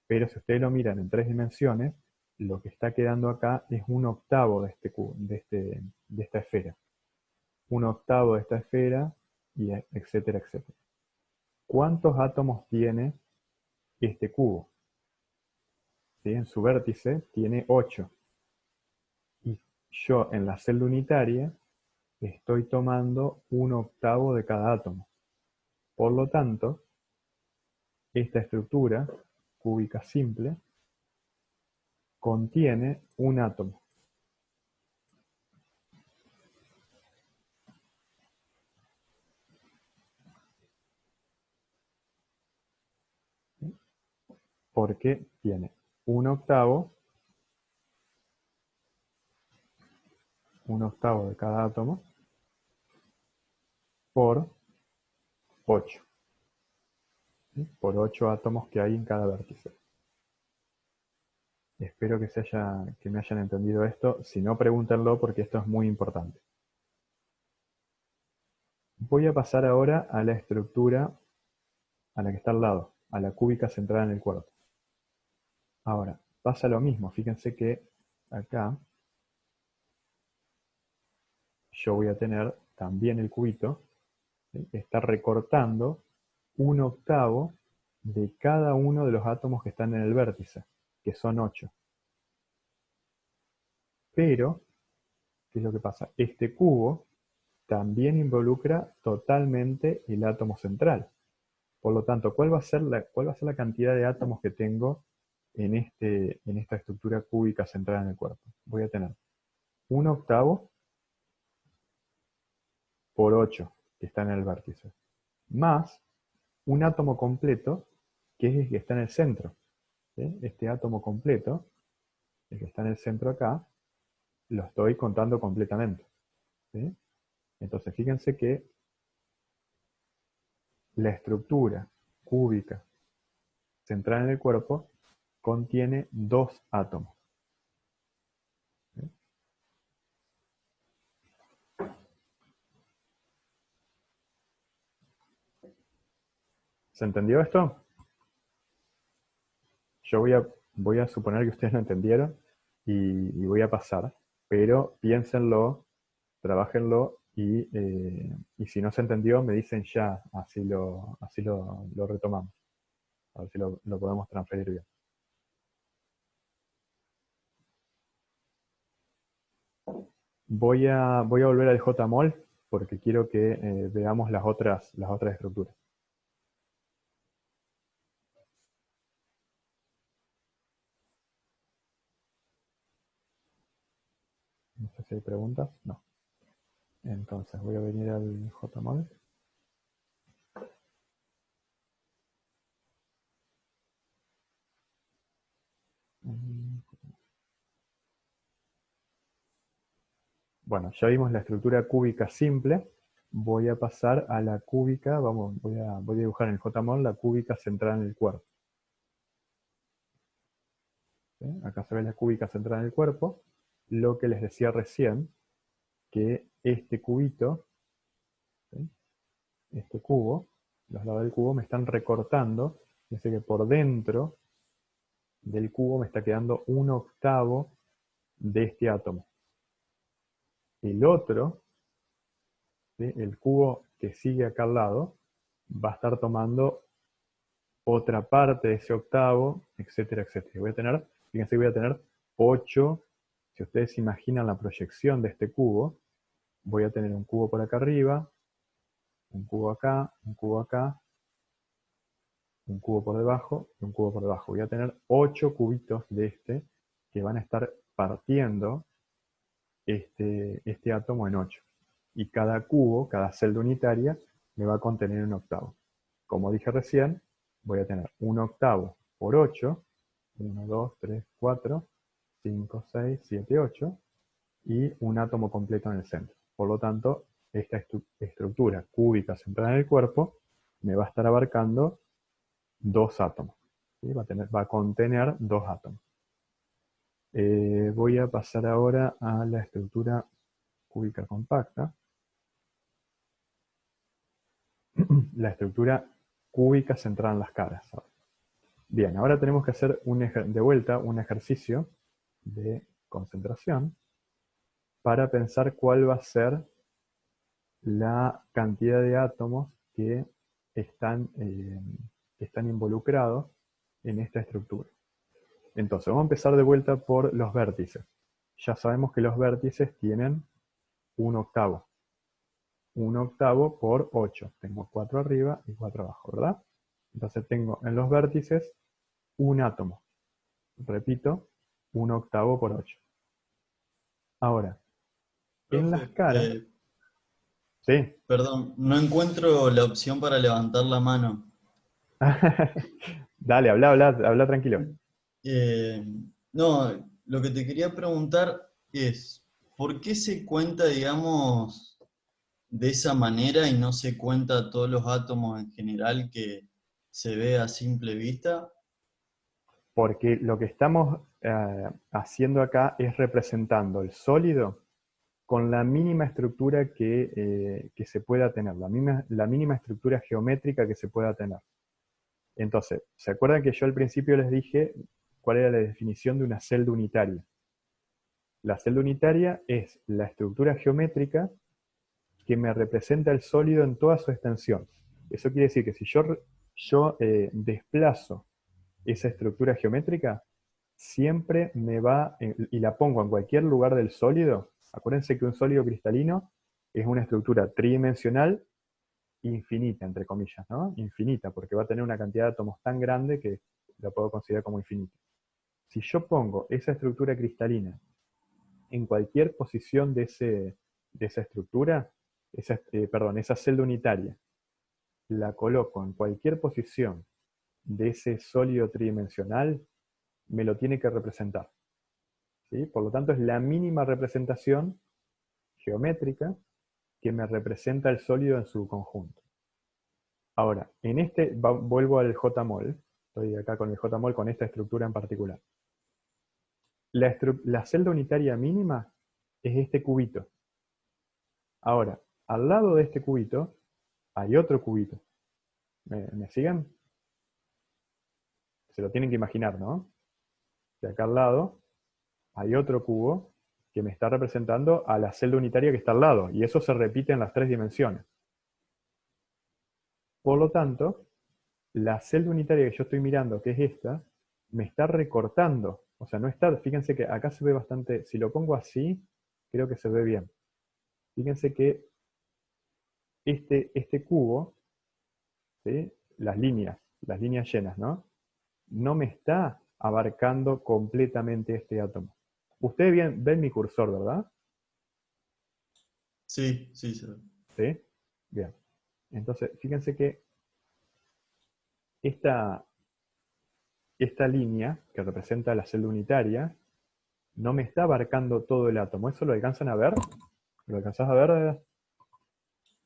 pero si ustedes lo miran en 3 dimensiones, lo que está quedando acá es un octavo de este cubo, de esta esfera. Un octavo de esta esfera, y etcétera, etcétera. ¿Cuántos átomos tiene este cubo? ¿Sí? En su vértice tiene 8. Y yo en la celda unitaria estoy tomando un octavo de cada átomo. Por lo tanto, esta estructura cúbica simple contiene un átomo. Porque tiene un octavo de cada átomo por 8. ¿Sí? Por 8 átomos que hay en cada vértice. Espero que me hayan entendido esto. Si no, pregúntenlo porque esto es muy importante. Voy a pasar ahora a la estructura a la que está al lado, a la cúbica centrada en el cuerpo. Ahora, pasa lo mismo. Fíjense que acá yo voy a tener también el cubito, ¿sí? Que está recortando un octavo de cada uno de los átomos que están en el vértice, que son 8. Pero, ¿qué es lo que pasa? Este cubo también involucra totalmente el átomo central. Por lo tanto, cuál va a ser la cantidad de átomos que tengo en esta estructura cúbica central en el cuerpo? Voy a tener 1/8 por 8, que está en el vértice, más un átomo completo, que es el que está en el centro. ¿Sí? Este átomo completo, el que está en el centro acá, lo estoy contando completamente. ¿Sí? Entonces, fíjense que la estructura cúbica central en el cuerpo contiene 2 átomos. ¿Sí? ¿Se entendió esto? Yo voy a suponer que ustedes lo entendieron y voy a pasar, pero piénsenlo, trabajenlo y si no se entendió me dicen ya, así lo retomamos, a ver si lo podemos transferir bien. Voy a volver al JMOL porque quiero que veamos las otras estructuras. No sé si hay preguntas. No. Entonces voy a venir al JMOL. Bueno, ya vimos la estructura cúbica simple. Voy a pasar a la cúbica, voy a dibujar en el JMOL la cúbica central en el cuerpo. ¿Sí? Acá se ve la cúbica central en el cuerpo. Lo que les decía recién, que este cubito, ¿sí? Este cubo, los lados del cubo me están recortando. Fíjense que por dentro del cubo me está quedando 1/8 de este átomo. El otro, ¿sí? El cubo que sigue acá al lado, va a estar tomando otra parte de ese octavo, etcétera, etcétera. Fíjense que voy a tener 8, si ustedes imaginan la proyección de este cubo, voy a tener un cubo por acá arriba, un cubo acá, un cubo acá, un cubo por debajo y un cubo por debajo. Voy a tener 8 cubitos de este que van a estar partiendo este átomo en 8. Y cada cubo, cada celda unitaria, me va a contener 1/8. Como dije recién, voy a tener 1/8 por 8, 1, 2, 3, 4, 5, 6, 7, 8, y un átomo completo en el centro. Por lo tanto, esta estructura cúbica central en el cuerpo me va a estar abarcando 2 átomos. ¿Sí? Va a contener 2 átomos. Voy a pasar ahora a la estructura cúbica compacta. La estructura cúbica centrada en las caras. Bien, ahora tenemos que hacer de vuelta un ejercicio de concentración para pensar cuál va a ser la cantidad de átomos que están involucrados en esta estructura. Entonces, vamos a empezar de vuelta por los vértices. Ya sabemos que los vértices tienen 1/8. 1/8 por 8. Tengo 4 arriba y 4 abajo, ¿verdad? Entonces tengo en los vértices un átomo. Repito, 1/8 por 8. Ahora, en las Profe, caras, sí. perdón, no encuentro la opción para levantar la mano. Dale, habla tranquilo. Eh, no, lo que te quería preguntar es, ¿por qué se cuenta, digamos, de esa manera y no se cuenta todos los átomos en general que se ve a simple vista? Porque lo que estamos haciendo acá es representando el sólido con la mínima estructura que se pueda tener, la mínima estructura geométrica que se pueda tener. Entonces, ¿se acuerdan que yo al principio les dije cuál era la definición de una celda unitaria? La celda unitaria es la estructura geométrica que me representa el sólido en toda su extensión. Eso quiere decir que si yo desplazo esa estructura geométrica, siempre me va, y la pongo en cualquier lugar del sólido. Acuérdense que un sólido cristalino Es una estructura tridimensional infinita, entre comillas, ¿no? Infinita, porque va a tener una cantidad de átomos tan grande que la puedo considerar como infinita. Si yo pongo esa estructura cristalina en cualquier posición de esa estructura, esa celda unitaria, la coloco en cualquier posición de ese sólido tridimensional, me lo tiene que representar. ¿Sí? Por lo tanto, es la mínima representación geométrica que me representa el sólido en su conjunto. Ahora, vuelvo al JMOL, estoy acá con el JMOL con esta estructura en particular. La celda unitaria mínima es este cubito. Ahora, al lado de este cubito hay otro cubito. ¿Me siguen? Se lo tienen que imaginar, ¿no? De acá al lado hay otro cubo que me está representando a la celda unitaria que está al lado, y eso se repite en las tres dimensiones. Por lo tanto, la celda unitaria que yo estoy mirando, que es esta, me está recortando. O sea, no está, fíjense que acá se ve bastante, si lo pongo así, creo que se ve bien. Fíjense que este cubo, ¿sí? Las líneas llenas, ¿no? No me está abarcando completamente este átomo. Ustedes ven mi cursor, ¿verdad? Sí, sí, sí. ¿Sí? Bien. Entonces, fíjense que esta, esta línea que representa la celda unitaria no me está abarcando todo el átomo. ¿Eso lo alcanzan a ver? ¿Lo alcanzás a ver,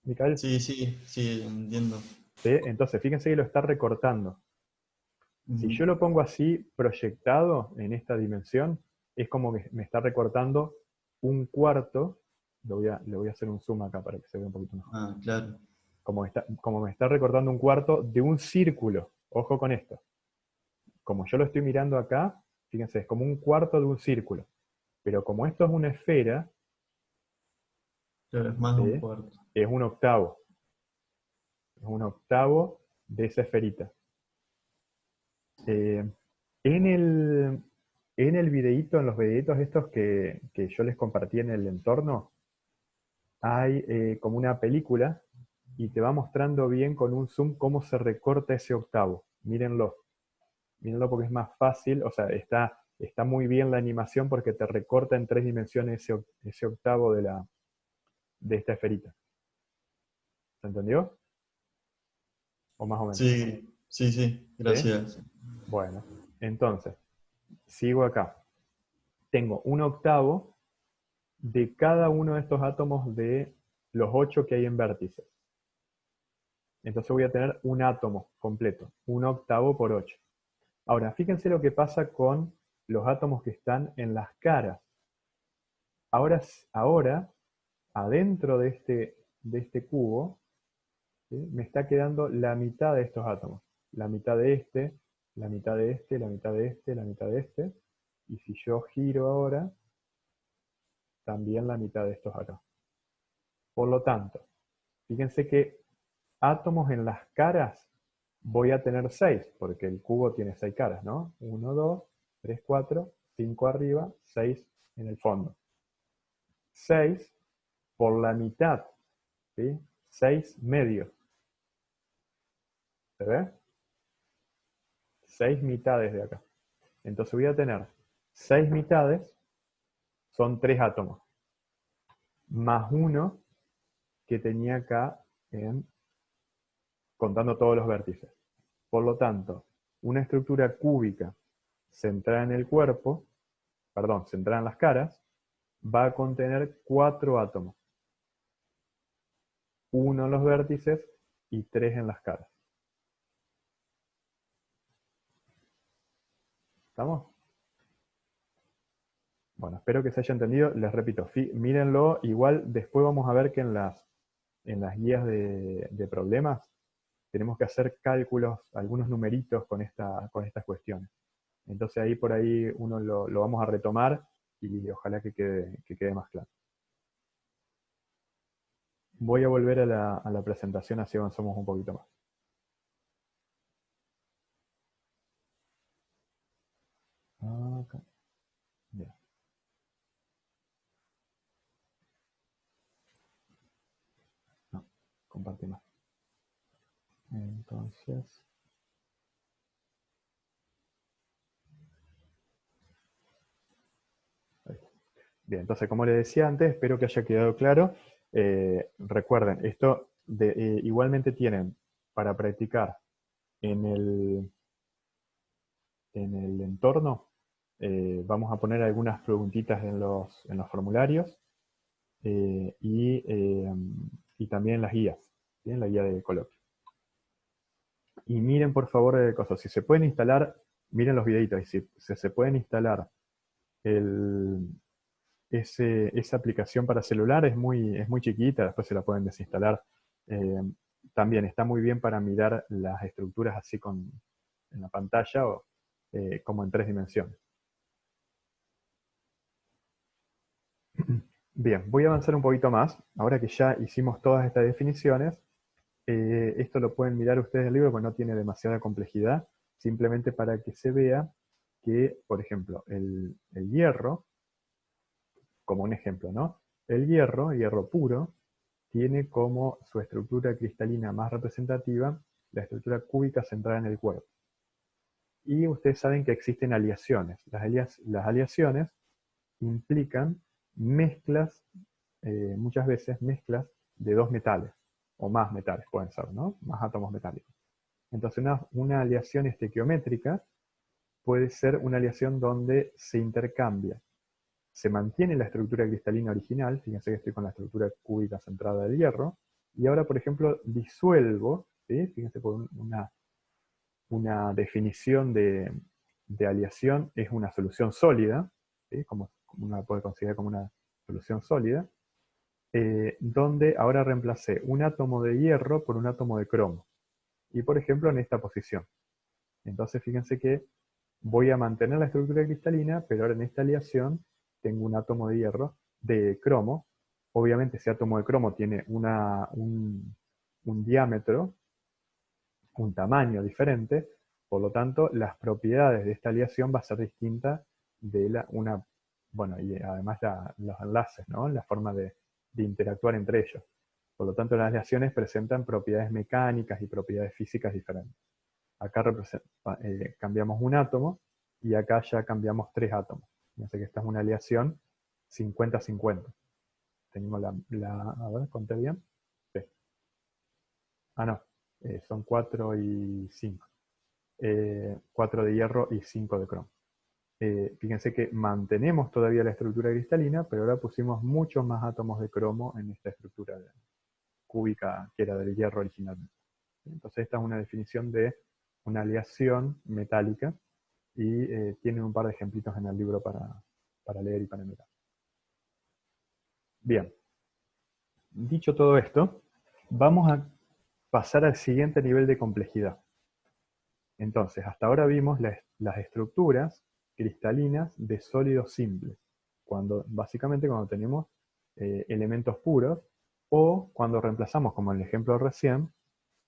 Micael? Sí, sí, sí, entiendo. ¿Sí? Entonces, fíjense que lo está recortando. Si Ujú. yo lo pongo así proyectado en esta dimensión, es como que me está recortando un cuarto. Le voy a hacer un zoom acá para que se vea un poquito mejor. Ah, claro. Como me está recortando un cuarto de un círculo. Ojo con esto. Como yo lo estoy mirando acá, fíjense, es como un cuarto de un círculo. Pero como esto es una esfera, Claro, es más de un ¿sí? cuarto. Es un octavo. Es un octavo de esa esferita. Eh, en el, en el videíto, en los videitos estos que yo les compartí en el entorno, hay como una película y te va mostrando bien con un zoom cómo se recorta ese octavo. Mírenlo, mírenlo porque es más fácil, o sea, está muy bien la animación porque te recorta en tres dimensiones ese octavo de esta esferita. ¿Se entendió? O más o menos. Sí, sí, sí, ¿Sí? gracias. Bueno, entonces, sigo acá. Tengo un octavo de cada uno de estos átomos de los 8 que hay en vértices. Entonces voy a tener un átomo completo, un octavo por 8. Ahora, fíjense lo que pasa con los átomos que están en las caras. Ahora adentro de este cubo, ¿sí? Me está quedando la mitad de estos átomos. La mitad de este, la mitad de este, la mitad de este, la mitad de este. Y si yo giro ahora, también la mitad de estos acá. Por lo tanto, fíjense que átomos en las caras voy a tener 6, porque el cubo tiene 6 caras, ¿no? Uno, 2, 3, 4, 5 arriba, 6 en el fondo. 6 por la mitad, ¿sí? 6 medios. ¿Se ve? 6 mitades de acá. Entonces voy a tener 6 mitades, son 3 átomos, más uno que tenía acá contando todos los vértices. Por lo tanto, una estructura cúbica centrada en el cuerpo, perdón, centrada en las caras, va a contener 4 átomos. Uno en los vértices y 3 en las caras. ¿Estamos? Bueno, espero que se haya entendido. Les repito, mírenlo. Igual después vamos a ver que en las guías de problemas tenemos que hacer cálculos, algunos numeritos con estas cuestiones. Entonces ahí por ahí uno lo vamos a retomar y ojalá que quede más claro. Voy a volver a la presentación así avanzamos un poquito más. Acá. Bien. Entonces, ahí está. Bien, entonces como les decía antes, espero que haya quedado claro. Recuerden, esto igualmente tienen para practicar en el entorno. Vamos a poner algunas preguntitas en los formularios eh, y, eh, y también las guías, ¿sí? En la guía de coloquio. Y miren por favor cosas, si se pueden instalar, miren los videitos, y si se pueden instalar el, esa aplicación para celular es muy chiquita, después se la pueden desinstalar. Eh, También está muy bien para mirar las estructuras así en la pantalla o como en 3 dimensiones. Bien, voy a avanzar un poquito más. Ahora que ya hicimos todas estas definiciones, esto lo pueden mirar ustedes en el libro porque no tiene demasiada complejidad, simplemente para que se vea que, por ejemplo, el hierro, como un ejemplo, ¿no? El hierro puro, tiene como su estructura cristalina más representativa la estructura cúbica centrada en el cuerpo. Y ustedes saben que existen aleaciones. Las aleaciones implican mezclas, muchas veces mezclas de dos metales, o más metales pueden ser, ¿no? Más átomos metálicos. Entonces una aleación estequiométrica puede ser una aleación donde se intercambia. Se mantiene la estructura cristalina original, fíjense que estoy con la estructura cúbica centrada del hierro, y ahora, por ejemplo, disuelvo, ¿sí? Fíjense por una definición de aleación es una solución sólida, ¿sí? Como uno la puede considerar como una solución sólida, donde ahora reemplacé un átomo de hierro por un átomo de cromo. Y por ejemplo en esta posición. Entonces fíjense que voy a mantener la estructura cristalina, pero ahora en esta aleación tengo un átomo de hierro, de cromo. Obviamente ese átomo de cromo tiene un diámetro, un tamaño diferente, por lo tanto las propiedades de esta aleación va a ser distinta de bueno, y además los enlaces, ¿no? La forma de interactuar entre ellos. Por lo tanto las aleaciones presentan propiedades mecánicas y propiedades físicas diferentes. Acá cambiamos un átomo y acá ya cambiamos 3 átomos. Fíjense que esta es una aleación 50-50. Tenemos a ver, conté bien. Sí. Ah, no, son 4 y 5. 4 de hierro y 5 de cromo. Fíjense que mantenemos todavía la estructura cristalina, pero ahora pusimos muchos más átomos de cromo en esta estructura cúbica que era del hierro originalmente. Entonces esta es una definición de una aleación metálica y tiene un par de ejemplitos en el libro para leer y para mirar. Bien, dicho todo esto, vamos a pasar al siguiente nivel de complejidad. Entonces, hasta ahora vimos las estructuras cristalinas de sólidos simples, básicamente cuando tenemos elementos puros, o cuando reemplazamos, como en el ejemplo recién,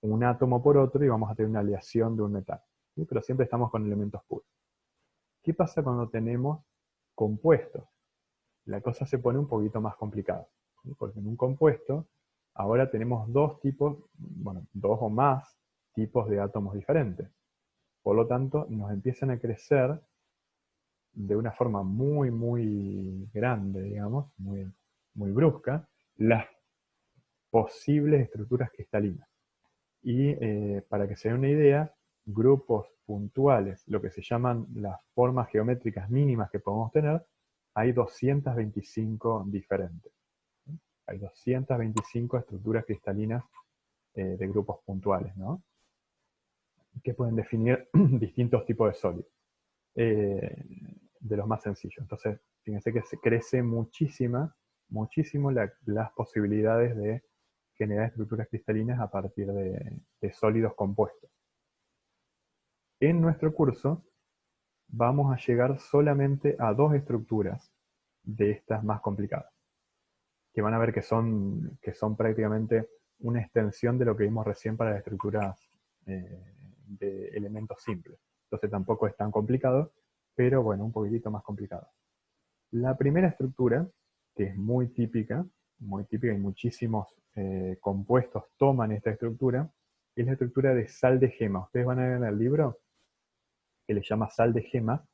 un átomo por otro y vamos a tener una aleación de un metal. ¿Sí? Pero siempre estamos con elementos puros. ¿Qué pasa cuando tenemos compuestos? La cosa se pone un poquito más complicada, ¿sí? Porque en un compuesto ahora tenemos dos tipos, bueno, dos o más tipos de átomos diferentes. Por lo tanto, nos empiezan a crecer de una forma muy, muy grande, digamos, muy, muy brusca, las posibles estructuras cristalinas. Y para que se den una idea, grupos puntuales, lo que se llaman las formas geométricas mínimas que podemos tener, hay 225 diferentes. ¿Sí? Hay 225 estructuras cristalinas de grupos puntuales, ¿no? Que pueden definir distintos tipos de sólidos, de los más sencillos. Entonces, fíjense que se crece muchísimo las posibilidades de generar estructuras cristalinas a partir de sólidos compuestos. En nuestro curso vamos a llegar solamente a 2 estructuras de estas más complicadas, que van a ver que son prácticamente una extensión de lo que vimos recién para las estructuras de elementos simples. Entonces tampoco es tan complicado, pero bueno, un poquitito más complicado. La primera estructura, que es muy típica y muchísimos compuestos toman esta estructura, es la estructura de sal de gema. Ustedes van a ver en el libro que le llama sal de gema.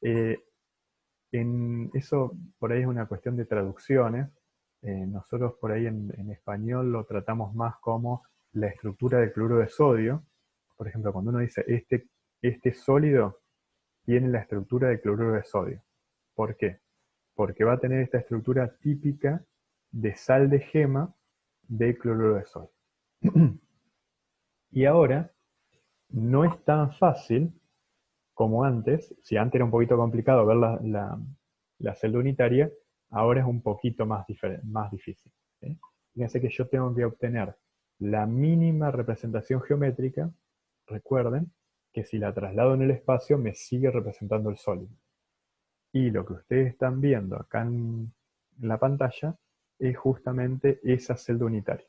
En eso por ahí es una cuestión de traducciones. Nosotros por ahí en español lo tratamos más como la estructura del cloruro de sodio. Por ejemplo, cuando uno dice este sólido tiene la estructura de cloruro de sodio. ¿Por qué? Porque va a tener esta estructura típica de sal de gema de cloruro de sodio. Y ahora no es tan fácil como antes. Si antes era un poquito complicado ver la celda unitaria, ahora es un poquito más difícil. ¿Sí? Fíjense que yo tengo que obtener la mínima representación geométrica. Recuerden que si la traslado en el espacio me sigue representando el sólido. Y lo que ustedes están viendo acá en la pantalla es justamente esa celda unitaria.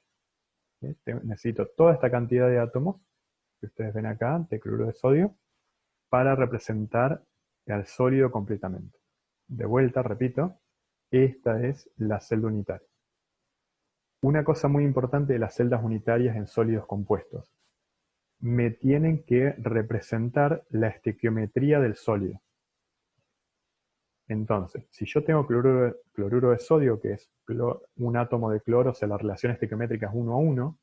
¿Sí? Necesito toda esta cantidad de átomos que ustedes ven acá de cloruro de sodio para representar al sólido completamente. De vuelta, repito, esta es la celda unitaria. Una cosa muy importante de las celdas unitarias en sólidos compuestos: me tienen que representar la estequiometría del sólido. Entonces, si yo tengo cloruro de sodio, que es un átomo de cloro, o sea, la relación estequiométrica es 1 a 1,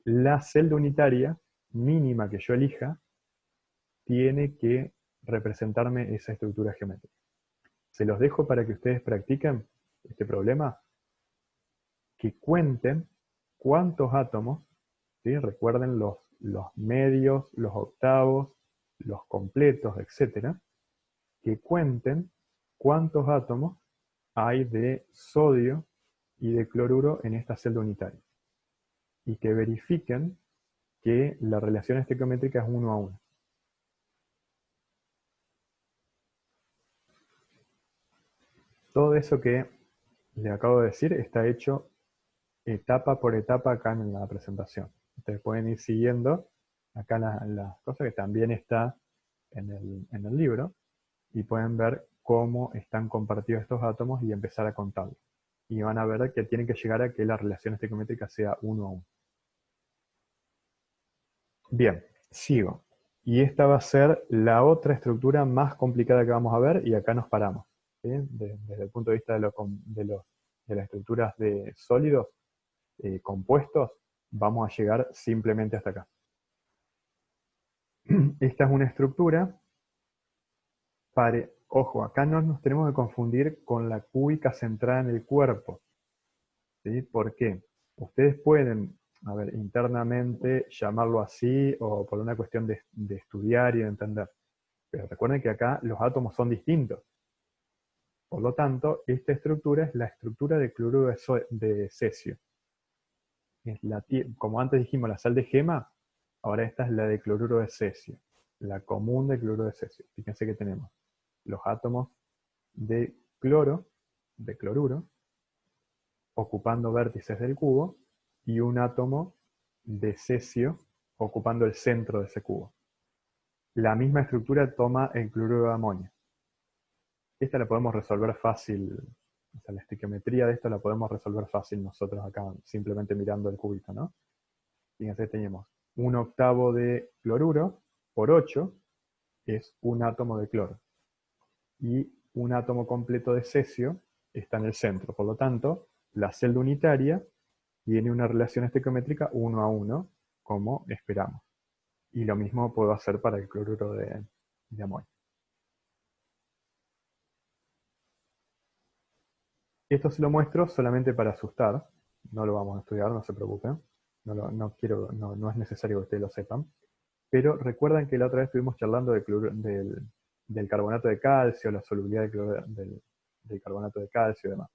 la celda unitaria mínima que yo elija tiene que representarme esa estructura geométrica. Se los dejo para que ustedes practiquen este problema, que cuenten cuántos átomos, ¿sí? Recuerden los medios, los octavos, los completos, etc. Que cuenten cuántos átomos hay de sodio y de cloruro en esta celda unitaria. Y que verifiquen que la relación estequiométrica es 1 a 1. Todo eso que les acabo de decir está hecho etapa por etapa acá en la presentación. Ustedes pueden ir siguiendo acá las cosas que también está en el libro, y pueden ver cómo están compartidos estos átomos y empezar a contarlos. Y van a ver que tienen que llegar a que la relación estequiométrica sea 1 a 1. Bien, sigo. Y esta va a ser la otra estructura más complicada que vamos a ver, y acá nos paramos. ¿Sí? Desde el punto de vista de las estructuras de sólidos compuestos, vamos a llegar simplemente hasta acá. Esta es una estructura, ojo, acá no nos tenemos que confundir con la cúbica centrada en el cuerpo. ¿Sí? ¿Por qué? Ustedes pueden, a ver, internamente llamarlo así, o por una cuestión de estudiar y de entender. Pero recuerden que acá los átomos son distintos. Por lo tanto, esta estructura es la estructura de cloruro de cesio. Como antes dijimos, la sal de gema, ahora esta es la de cloruro de cesio, la común de cloruro de cesio. Fíjense que tenemos los átomos de cloruro, ocupando vértices del cubo, y un átomo de cesio ocupando el centro de ese cubo. La misma estructura toma el cloruro de amonio. Esta la podemos resolver fácil, o sea, la estequiometría de esto la podemos resolver fácil nosotros acá, simplemente mirando el cubito, ¿no? Fíjense, tenemos un octavo de cloruro por 8, es un átomo de cloro. Y un átomo completo de cesio está en el centro. Por lo tanto, la celda unitaria tiene una relación estequiométrica 1 a 1, como esperamos. Y lo mismo puedo hacer para el cloruro de amonio. Esto se lo muestro solamente para asustar. No lo vamos a estudiar, no se preocupen. No es necesario que ustedes lo sepan. Pero recuerdan que la otra vez estuvimos charlando del carbonato de calcio, la solubilidad del carbonato de calcio y demás.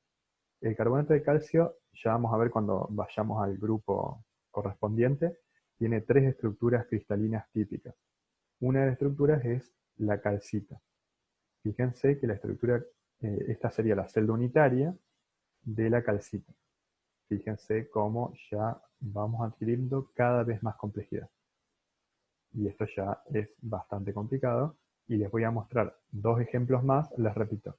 El carbonato de calcio, ya vamos a ver cuando vayamos al grupo correspondiente, tiene 3 estructuras cristalinas típicas. Una de las estructuras es la calcita. Fíjense que la estructura, esta sería la celda unitaria de la calcita. Fíjense cómo ya vamos adquiriendo cada vez más complejidad. Y esto ya es bastante complicado. Y les voy a mostrar 2 ejemplos más, les repito.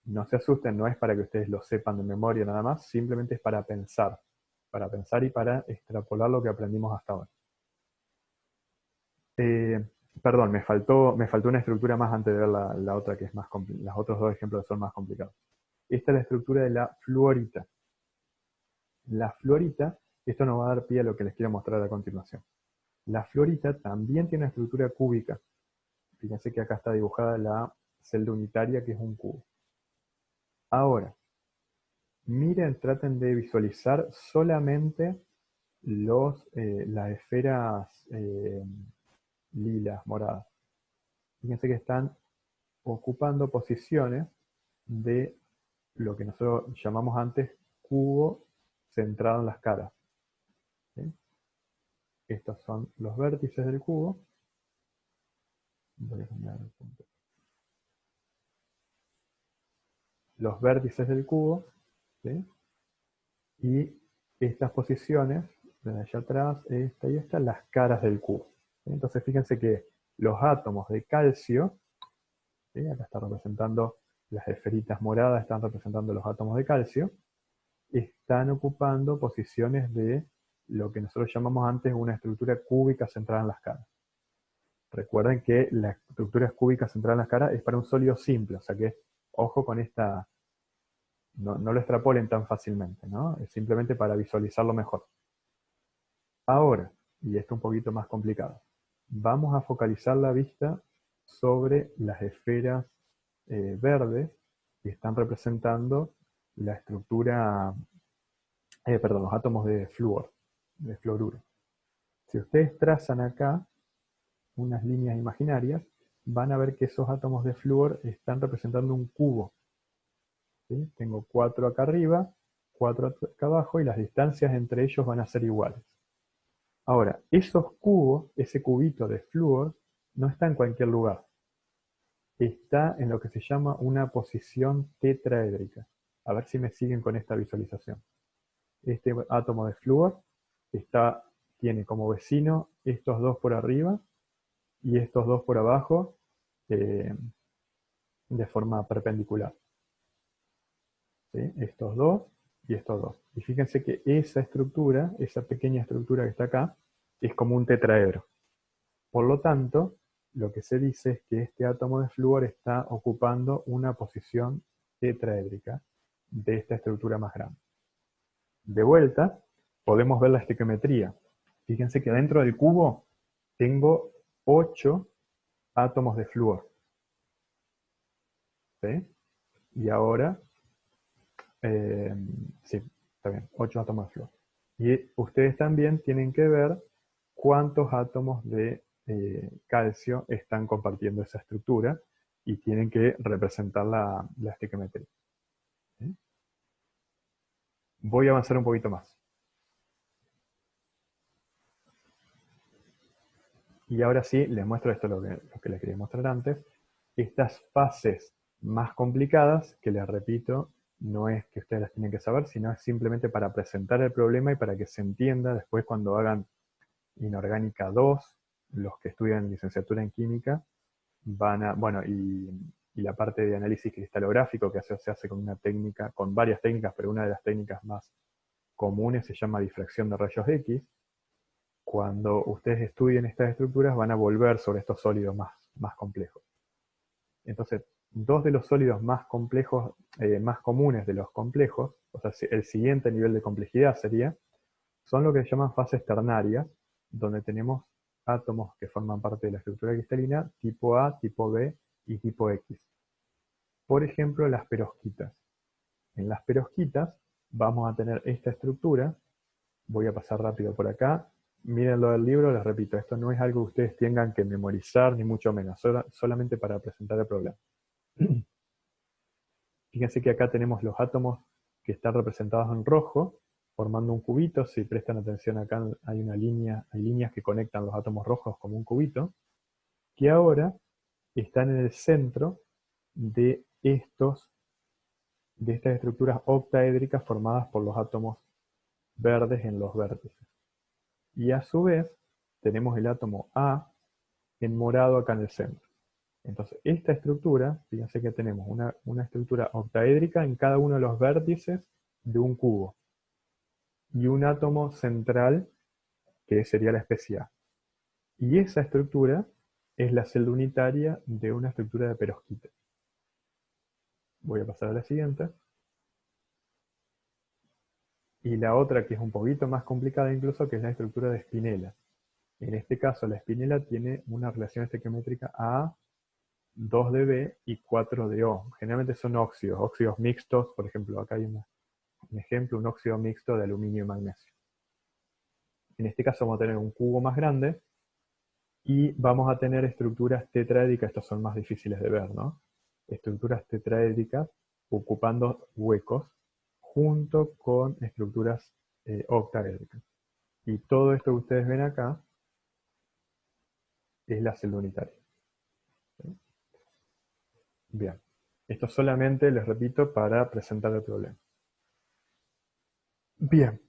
No se asusten, no es para que ustedes lo sepan de memoria nada más, simplemente es para pensar. para pensar y para extrapolar lo que aprendimos hasta ahora. Perdón, me faltó una estructura más antes de ver la otra que es más complicada. Los otros dos ejemplos son más complicados. Esta es la estructura de la fluorita. La fluorita, esto nos va a dar pie a lo que les quiero mostrar a continuación. La fluorita también tiene una estructura cúbica. Fíjense que acá está dibujada la celda unitaria, que es un cubo. Ahora, miren, traten de visualizar solamente las esferas lilas, moradas. Fíjense que están ocupando posiciones de lo que nosotros llamamos antes cubo centrado en las caras. ¿Sí? Estos son los vértices del cubo. Voy a cambiar el punto. Los vértices del cubo, ¿sí? Y estas posiciones, de allá atrás, esta y esta, las caras del cubo. ¿Sí? Entonces fíjense que los átomos de calcio, ¿sí? Acá está representando las esferitas moradas, están representando los átomos de calcio, están ocupando posiciones de lo que nosotros llamamos antes una estructura cúbica centrada en las caras. Recuerden que la estructura cúbica centrada en las caras es para un sólido simple, o sea que ojo con esta, no lo extrapolen tan fácilmente, ¿no? Es simplemente para visualizarlo mejor. Ahora, y esto un poquito más complicado, vamos a focalizar la vista sobre las esferas verdes que están representando la estructura, perdón, los átomos de flúor, de fluoruro. Si ustedes trazan acá unas líneas imaginarias, van a ver que esos átomos de flúor están representando un cubo. ¿Sí? Tengo 4 acá arriba, 4 acá abajo, y las distancias entre ellos van a ser iguales. Ahora, esos cubos, ese cubito de flúor, no está en cualquier lugar. Está en lo que se llama una posición tetraédrica. A ver si me siguen con esta visualización. Este átomo de flúor tiene como vecino estos dos por arriba y estos dos por abajo de forma perpendicular. ¿Sí? Estos dos y estos dos. Y fíjense que esa estructura, esa pequeña estructura que está acá, es como un tetraedro. Por lo tanto, lo que se dice es que este átomo de flúor está ocupando una posición tetraédrica de esta estructura más grande. De vuelta, podemos ver la estequiometría. Fíjense que dentro del cubo tengo 8 átomos de flúor. ¿Sí? Y ahora, sí, está bien, 8 átomos de flúor. Y ustedes también tienen que ver cuántos átomos de calcio están compartiendo esa estructura y tienen que representar la estequiometría. ¿Sí? Voy a avanzar un poquito más. Y ahora sí, les muestro esto, lo que les quería mostrar antes. Estas fases más complicadas, que les repito, no es que ustedes las tienen que saber, sino es simplemente para presentar el problema y para que se entienda después cuando hagan Inorgánica 2, los que estudian licenciatura en química, bueno, y la parte de análisis cristalográfico que se hace con una técnica, con varias técnicas, pero una de las técnicas más comunes se llama difracción de rayos X. Cuando ustedes estudien estas estructuras van a volver sobre estos sólidos más complejos. Entonces, dos de los sólidos más complejos, más comunes de los complejos, o sea, el siguiente nivel de complejidad son lo que se llaman fases ternarias, donde tenemos átomos que forman parte de la estructura cristalina tipo A, tipo B y tipo X. Por ejemplo, las perovskitas. En las perovskitas vamos a tener esta estructura. Voy a pasar rápido por acá. Mírenlo del libro, les repito, esto no es algo que ustedes tengan que memorizar, ni mucho menos, solamente para presentar el problema. Fíjense que acá tenemos los átomos que están representados en rojo, formando un cubito. Si prestan atención acá hay líneas que conectan los átomos rojos como un cubito, que ahora están en el centro de estas estructuras octaédricas formadas por los átomos verdes en los vértices. Y a su vez tenemos el átomo A en morado acá en el centro. Entonces esta estructura, fíjense que tenemos una estructura octaédrica en cada uno de los vértices de un cubo. y un átomo central que sería la especie A. Y esa estructura es la celda unitaria de una estructura de perovskita. Voy a pasar a la siguiente. Y la otra, que es un poquito más complicada incluso, que es la estructura de espinela. En este caso, la espinela tiene una relación estequiométrica A, 2 de B y 4 de O. Generalmente son óxidos mixtos. Por ejemplo, acá hay un ejemplo, un óxido mixto de aluminio y magnesio. En este caso vamos a tener un cubo más grande y vamos a tener estructuras tetraédricas. Estos son más difíciles de ver, ¿no? Estructuras tetraédricas ocupando huecos junto con estructuras octaédricas. Y todo esto que ustedes ven acá es la celda unitaria. ¿Sí? Bien. Esto solamente, les repito, para presentar el problema. Bien.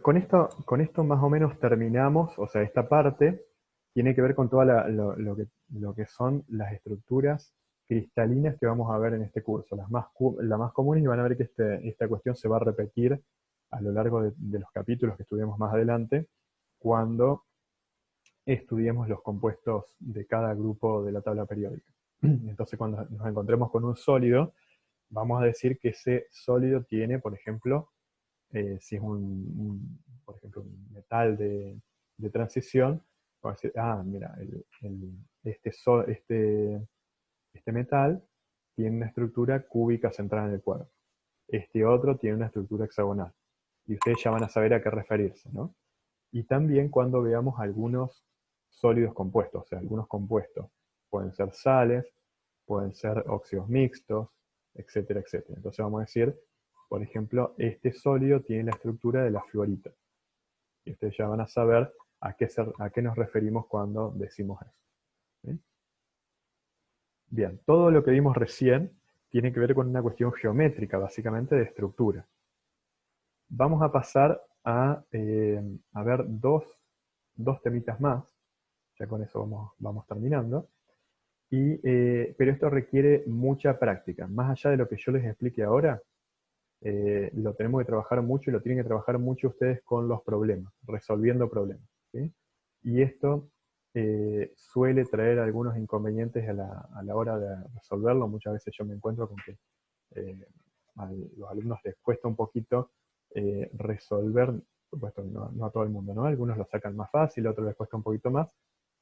Con esto más o menos terminamos, o sea, esta parte tiene que ver con toda lo que son las estructuras cristalinas que vamos a ver en este curso, las más comunes, y van a ver que esta cuestión se va a repetir a lo largo de los capítulos que estudiemos más adelante, cuando estudiemos los compuestos de cada grupo de la tabla periódica. Entonces, cuando nos encontremos con un sólido, vamos a decir que ese sólido tiene, por ejemplo, si es por ejemplo, un metal de transición, vamos a decir, mira, este metal tiene una estructura cúbica centrada en el cuadro. Este otro tiene una estructura hexagonal. Y ustedes ya van a saber a qué referirse, ¿no? Y también cuando veamos algunos sólidos compuestos, o sea, algunos compuestos. Pueden ser sales, pueden ser óxidos mixtos, etcétera, etcétera. Entonces vamos a decir, por ejemplo, este sólido tiene la estructura de la fluorita. Y ustedes ya van a saber a qué nos referimos cuando decimos eso. ¿Sí? Bien, todo lo que vimos recién tiene que ver con una cuestión geométrica, básicamente de estructura. Vamos a pasar a ver dos temitas más. Ya con eso vamos terminando. Pero esto requiere mucha práctica. Más allá de lo que yo les explique ahora, lo tenemos que trabajar mucho y lo tienen que trabajar mucho ustedes con los problemas, resolviendo problemas. ¿Sí? Y esto suele traer algunos inconvenientes a la hora de resolverlo. Muchas veces yo me encuentro con que a los alumnos les cuesta un poquito resolver, por supuesto no a todo el mundo, ¿no? Algunos lo sacan más fácil, a otros les cuesta un poquito más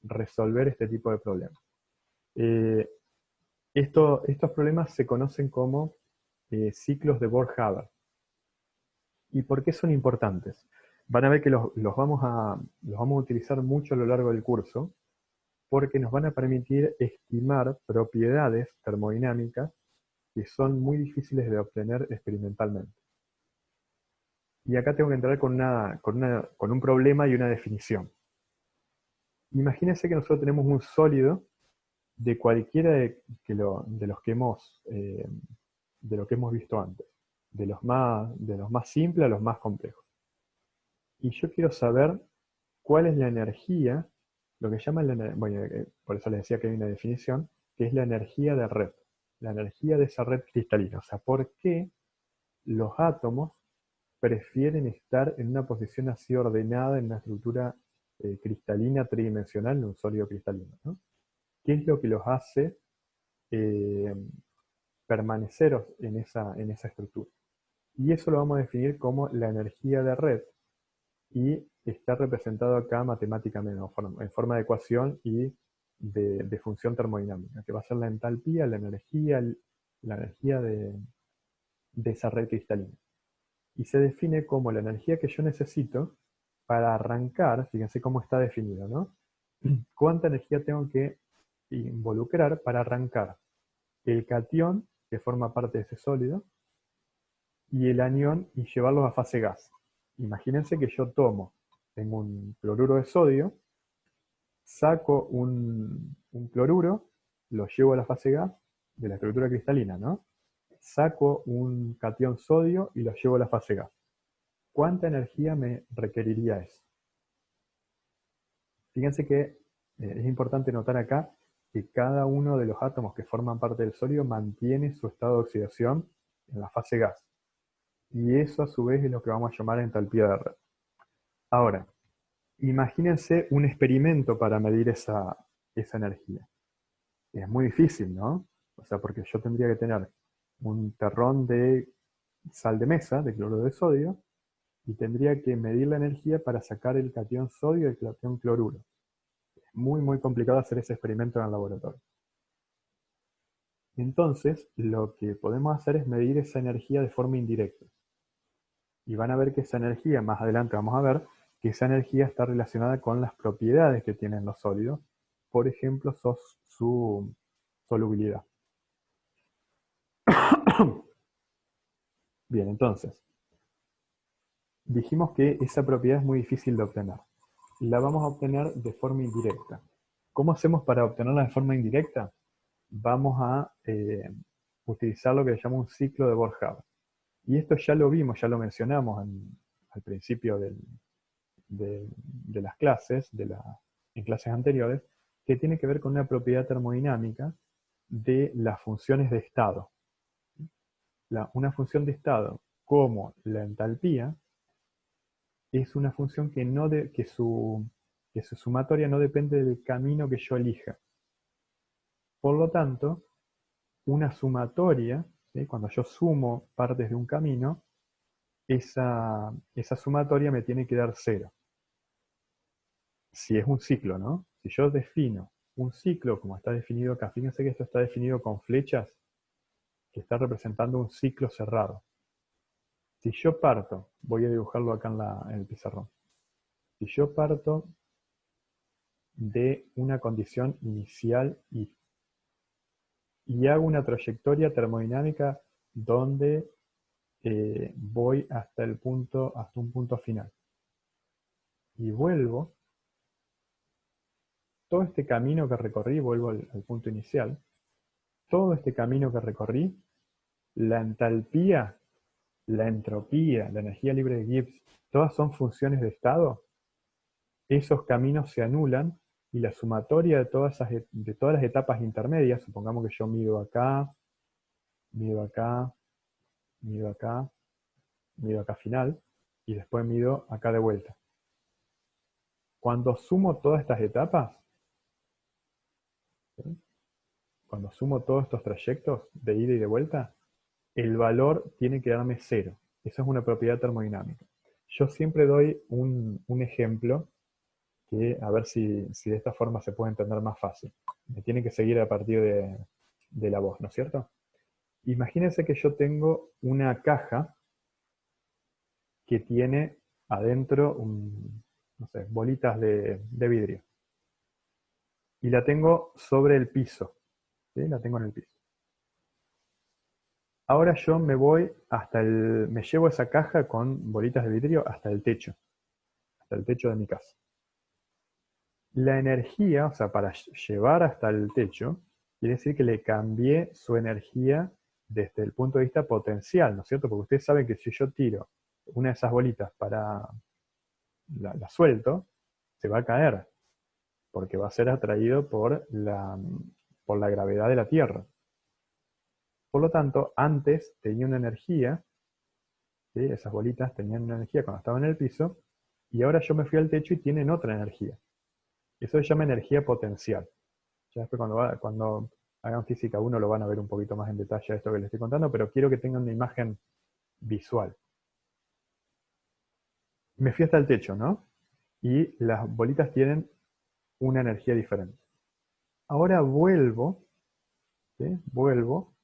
resolver este tipo de problemas. Estos problemas se conocen como ciclos de Born-Haber. ¿Y por qué son importantes? Van a ver que los vamos a utilizar mucho a lo largo del curso, porque nos van a permitir estimar propiedades termodinámicas que son muy difíciles de obtener experimentalmente. Y acá tengo que entrar con un problema y una definición. Imagínense que nosotros tenemos un sólido de cualquiera de los que hemos visto antes, de los más simples a los más complejos. Y yo quiero saber cuál es la energía, lo que llaman bueno, por eso les decía que hay una definición, que es la energía de red, la energía de esa red cristalina. O sea, ¿por qué los átomos prefieren estar en una posición así ordenada en una estructura cristalina tridimensional, en un sólido cristalino, ¿no? ¿Qué es lo que los hace eh, permanecer en esa estructura? Y eso lo vamos a definir como la energía de red, y está representado acá matemáticamente, en forma de ecuación y de función termodinámica, que va a ser la entalpía, la energía de esa red cristalina. Y se define como la energía que yo necesito para arrancar, fíjense cómo está definido, ¿no? ¿Cuánta energía tengo que involucrar para arrancar el catión, que forma parte de ese sólido, y el anión, y llevarlos a fase gas? Imagínense que yo tengo un cloruro de sodio, saco un cloruro, lo llevo a la fase gas de la estructura cristalina, ¿no? Saco un catión sodio y lo llevo a la fase gas. ¿Cuánta energía me requeriría eso? Fíjense que es importante notar acá que cada uno de los átomos que forman parte del sólido mantiene su estado de oxidación en la fase gas. Y eso a su vez es lo que vamos a llamar entalpía de red. Ahora, imagínense un experimento para medir esa energía. Es muy difícil, ¿no? O sea, porque yo tendría que tener un terrón de sal de mesa, de cloruro de sodio, y tendría que medir la energía para sacar el catión sodio y el catión cloruro. Es muy, muy complicado hacer ese experimento en el laboratorio. Entonces, lo que podemos hacer es medir esa energía de forma indirecta. Y van a ver que esa energía, más adelante vamos a ver, que esa energía está relacionada con las propiedades que tienen los sólidos, por ejemplo, su solubilidad. Bien, entonces, dijimos que esa propiedad es muy difícil de obtener. La vamos a obtener de forma indirecta. ¿Cómo hacemos para obtenerla de forma indirecta? Vamos a utilizar lo que se llama un ciclo de Born-Haber. Y esto ya lo vimos, ya lo mencionamos al principio de las clases, en clases anteriores, que tiene que ver con una propiedad termodinámica de las funciones de estado. Una función de estado como la entalpía es una función que su sumatoria no depende del camino que yo elija. Por lo tanto, una sumatoria, ¿sí? Cuando yo sumo partes de un camino, esa sumatoria me tiene que dar cero. Si es un ciclo, ¿no? Si yo defino un ciclo como está definido acá, fíjense que esto está definido con flechas, que está representando un ciclo cerrado. Si yo parto, voy a dibujarlo acá en el pizarrón. Si yo parto de una condición inicial y hago una trayectoria termodinámica donde voy hasta un punto final. Y vuelvo, todo este camino que recorrí, vuelvo al punto inicial, todo este camino que recorrí, la entalpía, la entropía, la energía libre de Gibbs, todas son funciones de estado. Esos caminos se anulan y la sumatoria de todas las etapas intermedias, supongamos que yo mido acá, mido acá, mido acá, mido acá final, y después mido acá de vuelta. Cuando sumo todas estas etapas, ¿sí? Cuando sumo todos estos trayectos de ida y de vuelta, el valor tiene que darme cero. Esa es una propiedad termodinámica. Yo siempre doy un ejemplo que a ver si de esta forma se puede entender más fácil. Me tiene que seguir a partir de la voz, ¿no es cierto? Imagínense que yo tengo una caja que tiene adentro no sé, bolitas de vidrio. Y la tengo sobre el piso. ¿Sí? La tengo en el piso. Ahora yo me llevo esa caja con bolitas de vidrio hasta el techo de mi casa. La energía, o sea, para llevar hasta el techo, quiere decir que le cambié su energía desde el punto de vista potencial, ¿no es cierto? Porque ustedes saben que si yo tiro una de esas bolitas la suelto, se va a caer, porque va a ser atraído por la gravedad de la Tierra. Por lo tanto, antes tenía una energía, ¿sí? Esas bolitas tenían una energía cuando estaban en el piso, y ahora yo me fui al techo y tienen otra energía. Eso se llama energía potencial. Ya después cuando hagan física 1 lo van a ver un poquito más en detalle esto que les estoy contando, pero quiero que tengan una imagen visual. Me fui hasta el techo, ¿no? Y las bolitas tienen una energía diferente. Ahora vuelvo, ¿sí? Vuelvo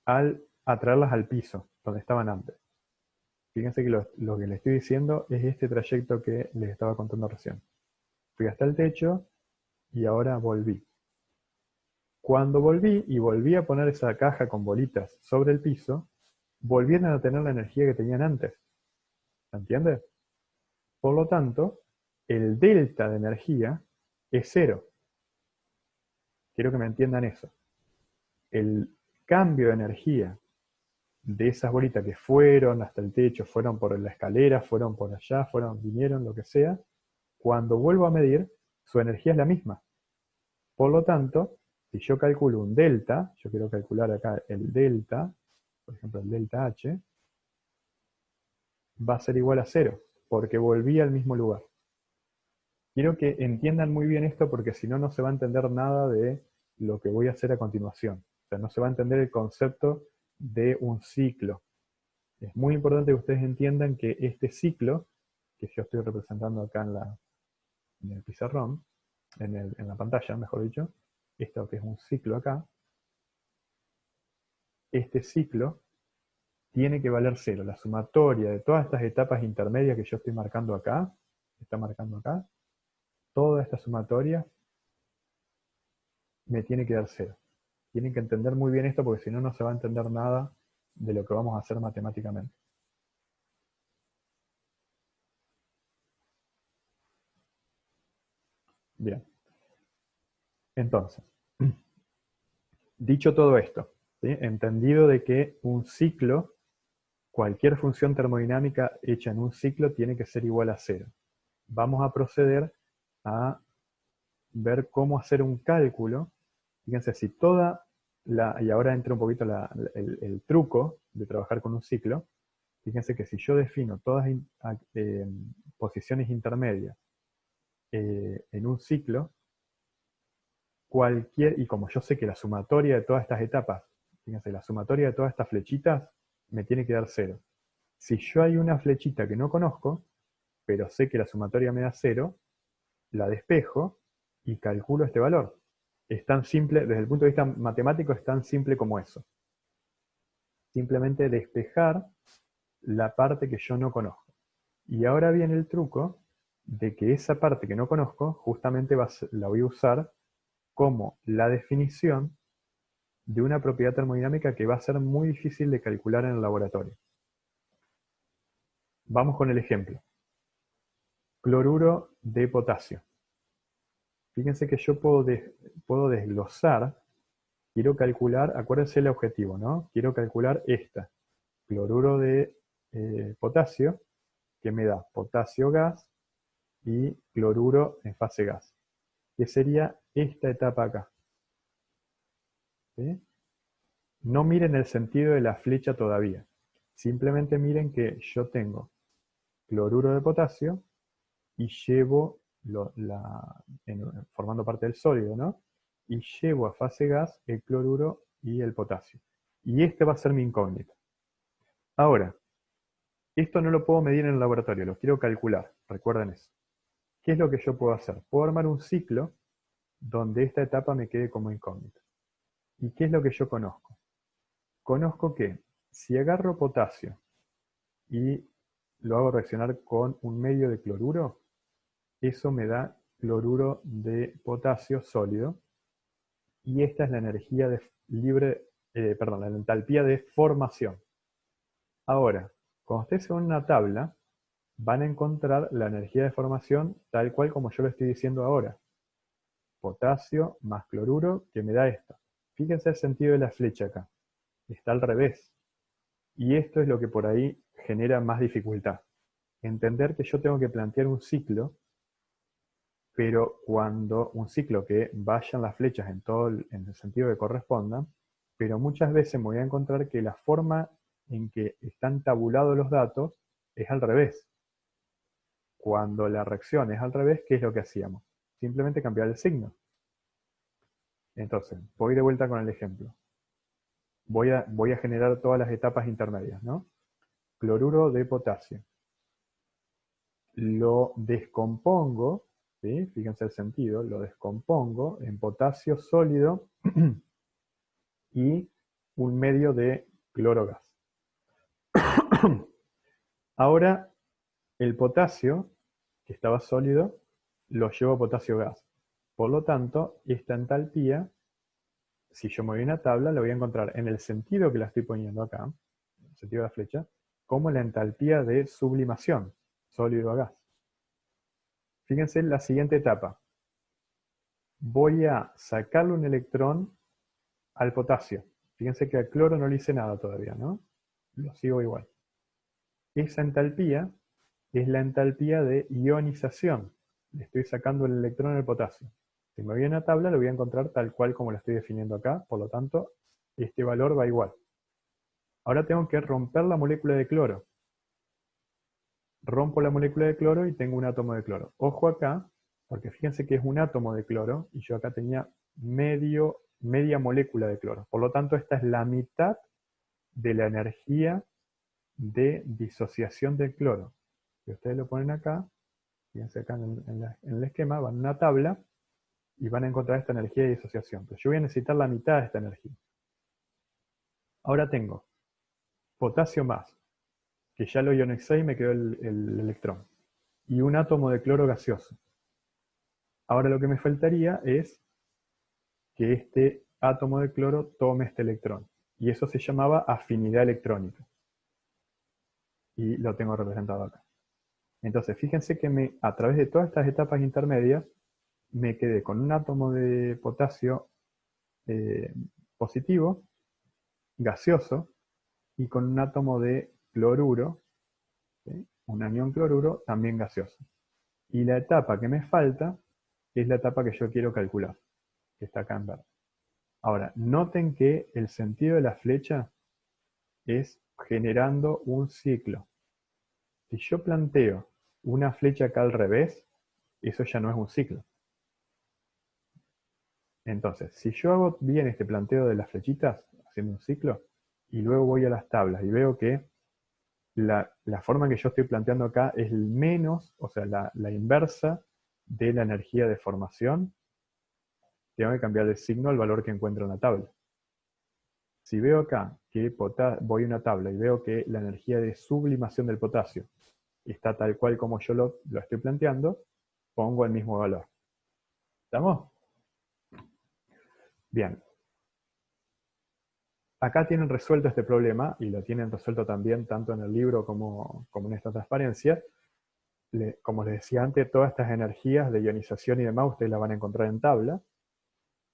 a traerlas al piso, donde estaban antes. Fíjense que lo que les estoy diciendo es este trayecto que les estaba contando recién. Fui hasta el techo y ahora volví. Cuando volví a poner esa caja con bolitas sobre el piso, volvieron a tener la energía que tenían antes. ¿Se entiende? Por lo tanto, el delta de energía es cero. Quiero que me entiendan eso. El cambio de energía de esas bolitas que fueron hasta el techo, fueron por la escalera, fueron por allá, vinieron, lo que sea, cuando vuelvo a medir, su energía es la misma. Por lo tanto, si yo calculo un delta, yo quiero calcular acá el delta, por ejemplo el delta H, va a ser igual a 0, porque volví al mismo lugar. Quiero que entiendan muy bien esto porque si no, no se va a entender nada de lo que voy a hacer a continuación. O sea, no se va a entender el concepto de un ciclo. Es muy importante que ustedes entiendan que este ciclo, que yo estoy representando acá en el pizarrón, en la pantalla, mejor dicho, esto que es un ciclo acá, este ciclo tiene que valer 0. La sumatoria de todas estas etapas intermedias que yo estoy marcando acá, está marcando acá, toda esta sumatoria me tiene que dar 0. Tienen que entender muy bien esto porque si no, no se va a entender nada de lo que vamos a hacer matemáticamente. Bien. Entonces, dicho todo esto, ¿sí? Entendido de que un ciclo, cualquier función termodinámica hecha en un ciclo tiene que ser igual a 0. Vamos a proceder a ver cómo hacer un cálculo. Fíjense, si y ahora entra un poquito el truco de trabajar con un ciclo. Fíjense que si yo defino todas posiciones intermedias en un ciclo, y como yo sé que la sumatoria de todas estas etapas, fíjense, la sumatoria de todas estas flechitas me tiene que dar 0. Si yo hay una flechita que no conozco, pero sé que la sumatoria me da 0, la despejo y calculo este valor. Es tan simple, desde el punto de vista matemático, es tan simple como eso. Simplemente despejar la parte que yo no conozco. Y ahora viene el truco de que esa parte que no conozco, justamente la voy a usar como la definición de una propiedad termodinámica que va a ser muy difícil de calcular en el laboratorio. Vamos con el ejemplo. Cloruro de potasio. Fíjense que yo puedo desglosar, quiero calcular, acuérdense el objetivo, ¿no? Quiero calcular cloruro de potasio, que me da potasio gas y cloruro en fase gas, que sería esta etapa acá. ¿Sí? No miren el sentido de la flecha todavía. Simplemente miren que yo tengo cloruro de potasio y llevo, formando parte del sólido, ¿no? Y llevo a fase gas el cloruro y el potasio. Y este va a ser mi incógnita. Ahora, esto no lo puedo medir en el laboratorio, lo quiero calcular. Recuerden eso. ¿Qué es lo que yo puedo hacer? Puedo armar un ciclo donde esta etapa me quede como incógnita. ¿Y qué es lo que yo conozco? Conozco que si agarro potasio y lo hago reaccionar con un medio de cloruro, eso me da cloruro de potasio sólido. Y esta es la energía la entalpía de formación. Ahora, cuando ustedes en una tabla, van a encontrar la energía de formación tal cual como yo lo estoy diciendo ahora. Potasio más cloruro, que me da esto. Fíjense el sentido de la flecha acá. Está al revés. Y esto es lo que por ahí genera más dificultad. Entender que yo tengo que plantear un ciclo, pero un ciclo que vayan las flechas en el sentido que corresponda, pero muchas veces me voy a encontrar que la forma en que están tabulados los datos es al revés. Cuando la reacción es al revés, ¿qué es lo que hacíamos? Simplemente cambiar el signo. Entonces, voy de vuelta con el ejemplo. Voy a generar todas las etapas intermedias, ¿no? Cloruro de potasio. Lo descompongo, ¿sí? Fíjense el sentido, lo descompongo en potasio sólido y un medio de clorogas. Ahora, el potasio, que estaba sólido, lo llevo a potasio gas. Por lo tanto, esta entalpía, si yo me voy a una tabla, la voy a encontrar en el sentido que la estoy poniendo acá, en el sentido de la flecha, como la entalpía de sublimación, sólido a gas. Fíjense en la siguiente etapa. Voy a sacarle un electrón al potasio. Fíjense que al cloro no le hice nada todavía, ¿no? Lo sigo igual. Esa entalpía es la entalpía de ionización. Le estoy sacando el electrón al potasio. Si me voy a una tabla, lo voy a encontrar tal cual como lo estoy definiendo acá. Por lo tanto, este valor va igual. Ahora tengo que romper la molécula de cloro. rompo la molécula de cloro y tengo un átomo de cloro. Ojo acá, porque fíjense que es un átomo de cloro y yo acá tenía media molécula de cloro. Por lo tanto, esta es la mitad de la energía de disociación del cloro. Si ustedes lo ponen acá, fíjense acá en el esquema, van a una tabla y van a encontrar esta energía de disociación. Pero yo voy a necesitar la mitad de esta energía. Ahora tengo potasio más, que ya lo ionicé y me quedó el electrón, y un átomo de cloro gaseoso. Ahora lo que me faltaría es que este átomo de cloro tome este electrón. Y eso se llamaba afinidad electrónica. Y lo tengo representado acá. Entonces, fíjense que a través de todas estas etapas intermedias, me quedé con un átomo de potasio positivo, gaseoso, y con un átomo de cloruro, ¿sí? Un anión cloruro, también gaseoso. Y la etapa que me falta es la etapa que yo quiero calcular, que está acá en verde. Ahora, noten que el sentido de la flecha es generando un ciclo. Si yo planteo una flecha acá al revés, eso ya no es un ciclo. Entonces, si yo hago bien este planteo de las flechitas, haciendo un ciclo, y luego voy a las tablas y veo que la forma que yo estoy planteando acá es el menos, o sea, la inversa de la energía de formación, tengo que cambiar de signo al valor que encuentro en la tabla. Si veo acá que voy a una tabla y veo que la energía de sublimación del potasio está tal cual como yo lo estoy planteando, pongo el mismo valor. ¿Estamos? Bien. Acá tienen resuelto este problema, y lo tienen resuelto también tanto en el libro como en esta transparencia. Como les decía antes, todas estas energías de ionización y demás ustedes las van a encontrar en tabla.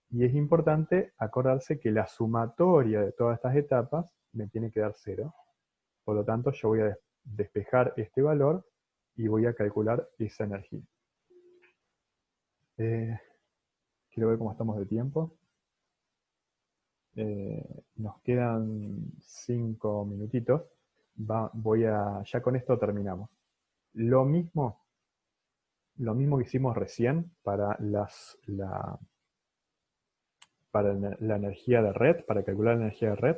Y es importante acordarse que la sumatoria de todas estas etapas me tiene que dar 0. Por lo tanto, yo voy a despejar este valor y voy a calcular esa energía. Quiero ver cómo estamos de tiempo. Nos quedan 5 minutitos. Ya con esto terminamos. Lo mismo que hicimos recién para la energía de red, para calcular la energía de red,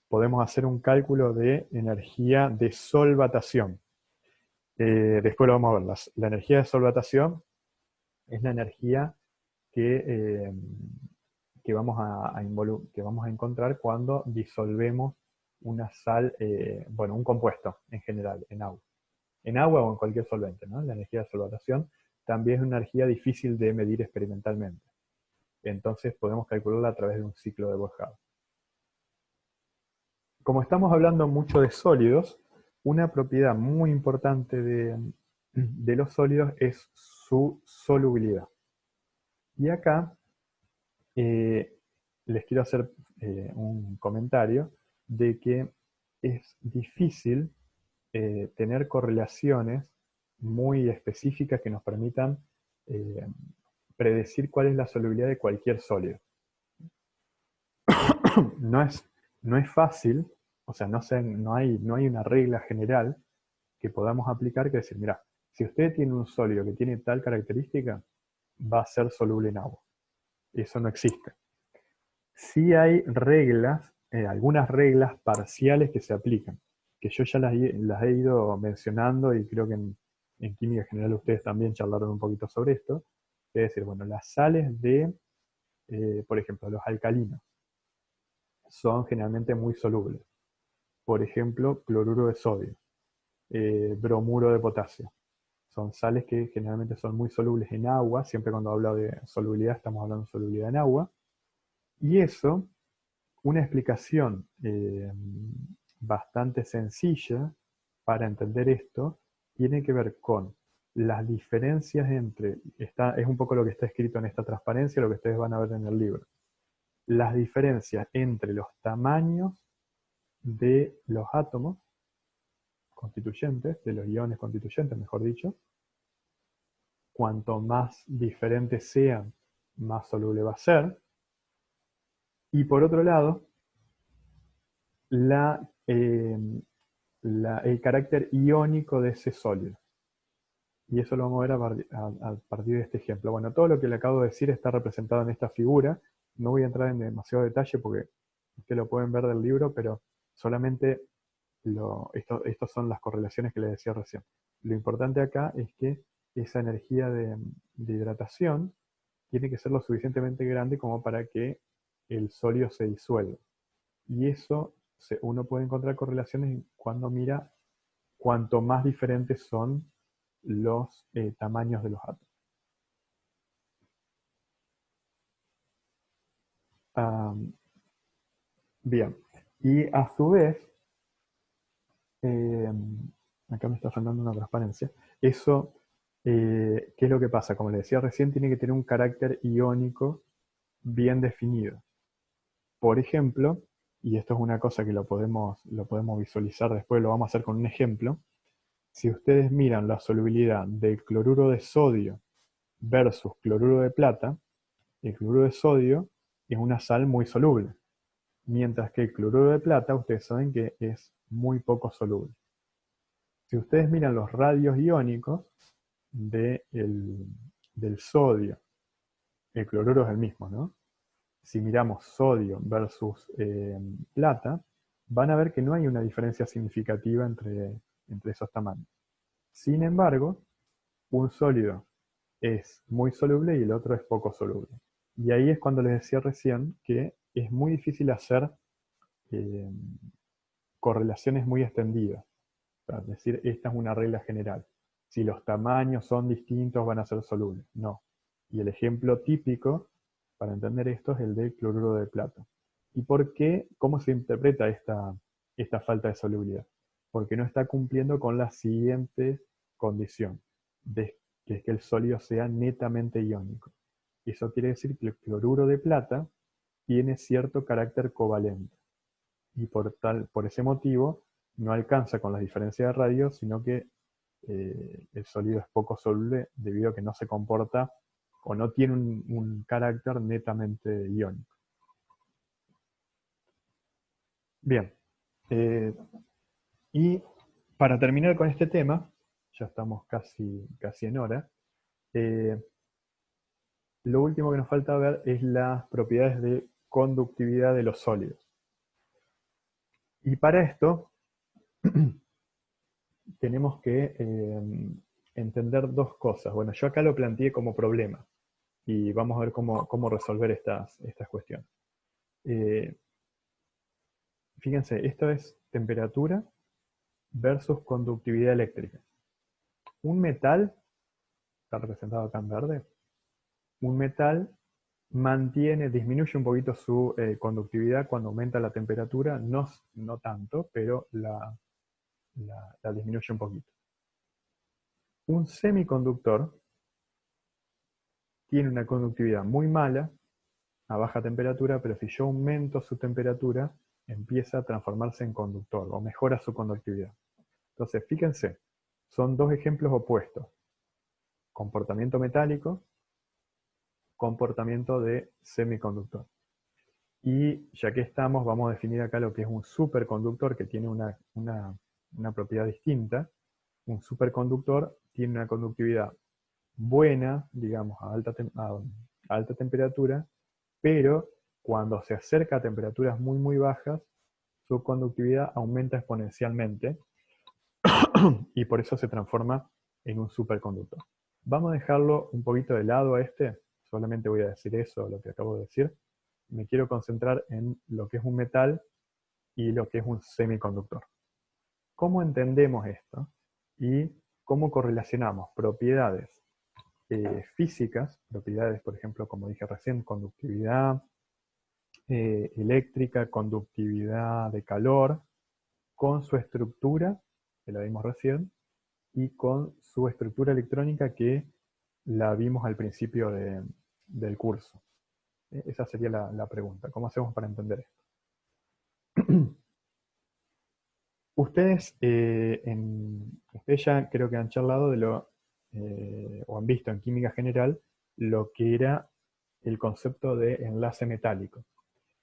podemos hacer un cálculo de energía de solvatación. Después lo vamos a ver. La energía de solvatación es la energía que vamos a encontrar cuando disolvemos una sal, un compuesto en general, en agua. En agua o en cualquier solvente, ¿no? La energía de solvatación también es una energía difícil de medir experimentalmente. Entonces podemos calcularla a través de un ciclo de Bose-Hall. Como estamos hablando mucho de sólidos, una propiedad muy importante de los sólidos es su solubilidad. Y acá les quiero hacer un comentario de que es difícil tener correlaciones muy específicas que nos permitan predecir cuál es la solubilidad de cualquier sólido. No es fácil, o sea, no hay una regla general que podamos aplicar que decir, mira, si usted tiene un sólido que tiene tal característica, va a ser soluble en agua. Eso no existe. Sí hay reglas, algunas reglas parciales que se aplican, que yo ya las he ido mencionando y creo que en química general ustedes también charlaron un poquito sobre esto. Es decir, bueno, las sales por ejemplo, los alcalinos, son generalmente muy solubles. Por ejemplo, cloruro de sodio, bromuro de potasio. Son sales que generalmente son muy solubles en agua. Siempre cuando hablo de solubilidad estamos hablando de solubilidad en agua. Y eso, una explicación bastante sencilla para entender esto, tiene que ver con las diferencias es un poco lo que está escrito en esta transparencia, lo que ustedes van a ver en el libro. Las diferencias entre los tamaños de los átomos constituyentes, de los iones constituyentes, mejor dicho. Cuanto más diferentes sean, más soluble va a ser. Y por otro lado, la el carácter iónico de ese sólido. Y eso lo vamos a ver a partir de este ejemplo. Bueno, todo lo que le acabo de decir está representado en esta figura. No voy a entrar en demasiado detalle porque ustedes lo pueden ver del libro, pero solamente estas son las correlaciones que les decía recién. Lo importante acá es que esa energía de hidratación tiene que ser lo suficientemente grande como para que el sólido se disuelva. Y eso uno puede encontrar correlaciones cuando mira cuanto más diferentes son los tamaños de los átomos. Bien, y a su vez, acá me está faltando una transparencia, eso, ¿qué es lo que pasa? Como les decía recién, tiene que tener un carácter iónico bien definido. Por ejemplo, y esto es una cosa que lo podemos visualizar después, lo vamos a hacer con un ejemplo. Si ustedes miran la solubilidad del cloruro de sodio versus cloruro de plata, el cloruro de sodio es una sal muy soluble, mientras que el cloruro de plata, ustedes saben que es muy poco soluble. Si ustedes miran los radios iónicos del sodio, el cloruro es el mismo, ¿no? Si miramos sodio versus plata, van a ver que no hay una diferencia significativa entre esos tamaños. Sin embargo, un sólido es muy soluble y el otro es poco soluble. Y ahí es cuando les decía recién que es muy difícil hacer eh, correlaciones muy extendidas. Es decir, esta es una regla general. Si los tamaños son distintos van a ser solubles. No. Y el ejemplo típico para entender esto es el del cloruro de plata. ¿Y por qué? ¿Cómo se interpreta esta falta de solubilidad? Porque no está cumpliendo con la siguiente condición, que es que el sólido sea netamente iónico. Eso quiere decir que el cloruro de plata tiene cierto carácter covalente. Y por ese motivo no alcanza con las diferencias de radio, sino que el sólido es poco soluble debido a que no se comporta o no tiene un carácter netamente iónico. Bien, y para terminar con este tema, ya estamos casi en hora, lo último que nos falta ver es las propiedades de conductividad de los sólidos. Y para esto tenemos que entender dos cosas. Bueno, yo acá lo planteé como problema y vamos a ver cómo resolver estas cuestiones. Fíjense, esto es temperatura versus conductividad eléctrica. Un metal, está representado acá en verde, un metal disminuye un poquito su conductividad cuando aumenta la temperatura, no tanto, pero la disminuye un poquito. Un semiconductor tiene una conductividad muy mala a baja temperatura, pero si yo aumento su temperatura, empieza a transformarse en conductor o mejora su conductividad. Entonces, fíjense, son dos ejemplos opuestos. Comportamiento metálico, comportamiento de semiconductor. Y ya que estamos, vamos a definir acá lo que es un superconductor, que tiene una propiedad distinta. Un superconductor tiene una conductividad buena, digamos, a alta temperatura, pero cuando se acerca a temperaturas muy bajas, su conductividad aumenta exponencialmente y por eso se transforma en un superconductor. Vamos a dejarlo un poquito de lado a solamente voy a decir eso, lo que acabo de decir. Me quiero concentrar en lo que es un metal y lo que es un semiconductor. ¿Cómo entendemos esto? Y cómo correlacionamos propiedades físicas, propiedades, por ejemplo, como dije recién, conductividad eléctrica, conductividad de calor, con su estructura, que la vimos recién, y con su estructura electrónica que la vimos al principio del curso. Esa sería la pregunta. ¿Cómo hacemos para entender esto? Ustedes, ustedes ya creo que han charlado o han visto en química general, lo que era el concepto de enlace metálico.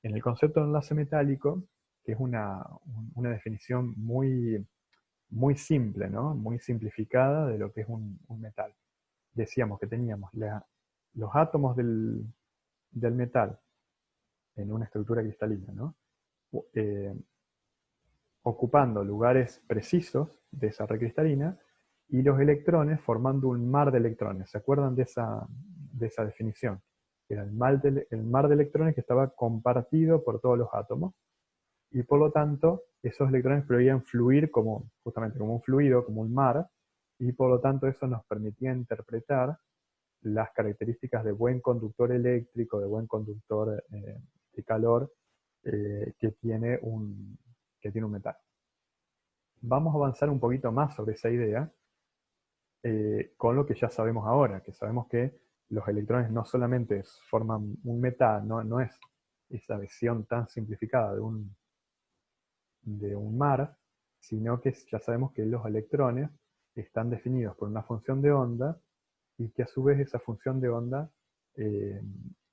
En el concepto de enlace metálico, que es una definición muy muy simple, ¿no? Muy simplificada de lo que es un metal. Decíamos que teníamos los átomos del metal en una estructura cristalina, ¿no? Eh, ocupando lugares precisos de esa red cristalina y los electrones formando un mar de electrones. ¿Se acuerdan de esa definición? Era el mar de electrones que estaba compartido por todos los átomos y por lo tanto esos electrones podían fluir justamente como un fluido, como un mar, y por lo tanto eso nos permitía interpretar las características de buen conductor eléctrico, de buen conductor de calor que tiene un metal. Vamos a avanzar un poquito más sobre esa idea con lo que ya sabemos ahora, que sabemos que los electrones no solamente forman un metal, no es esa visión tan simplificada de un mar, sino que ya sabemos que los electrones están definidos por una función de onda y que a su vez esa función de onda eh,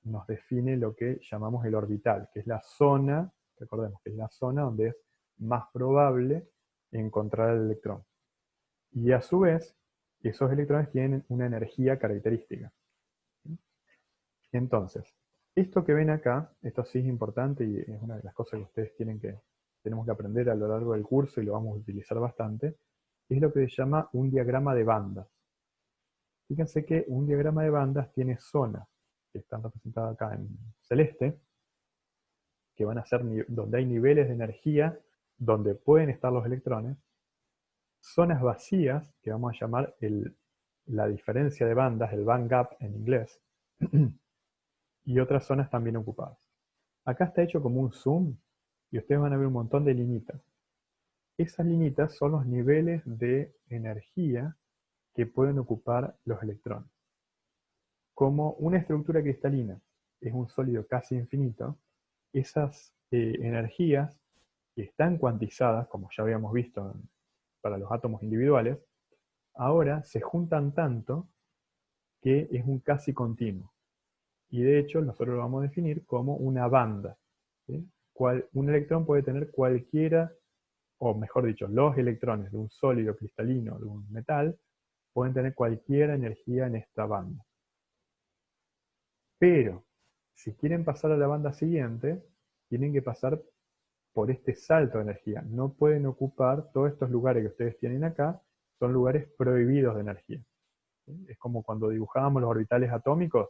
nos define lo que llamamos el orbital, que es la zona, recordemos que es la zona donde es más probable encontrar el electrón. Y a su vez, esos electrones tienen una energía característica. Entonces, esto que ven acá, esto sí es importante y es una de las cosas que ustedes tenemos que aprender a lo largo del curso y lo vamos a utilizar bastante, es lo que se llama un diagrama de bandas. Fíjense que un diagrama de bandas tiene zonas que están representadas acá en celeste, que van a ser donde hay niveles de energía, donde pueden estar los electrones, zonas vacías, que vamos a llamar la diferencia de bandas, el band gap en inglés, y otras zonas también ocupadas. Acá está hecho como un zoom, y ustedes van a ver un montón de linitas. Esas linitas son los niveles de energía que pueden ocupar los electrones. Como una estructura cristalina es un sólido casi infinito, esas energías que están cuantizadas, como ya habíamos visto para los átomos individuales, ahora se juntan tanto que es un casi continuo. Y de hecho nosotros lo vamos a definir como una banda. ¿Sí? Un electrón puede tener cualquiera, o mejor dicho, los electrones de un sólido cristalino, de un metal, pueden tener cualquier energía en esta banda. Pero, si quieren pasar a la banda siguiente, tienen que pasar por este salto de energía. No pueden ocupar todos estos lugares que ustedes tienen acá, son lugares prohibidos de energía. ¿Sí? Es como cuando dibujábamos los orbitales atómicos,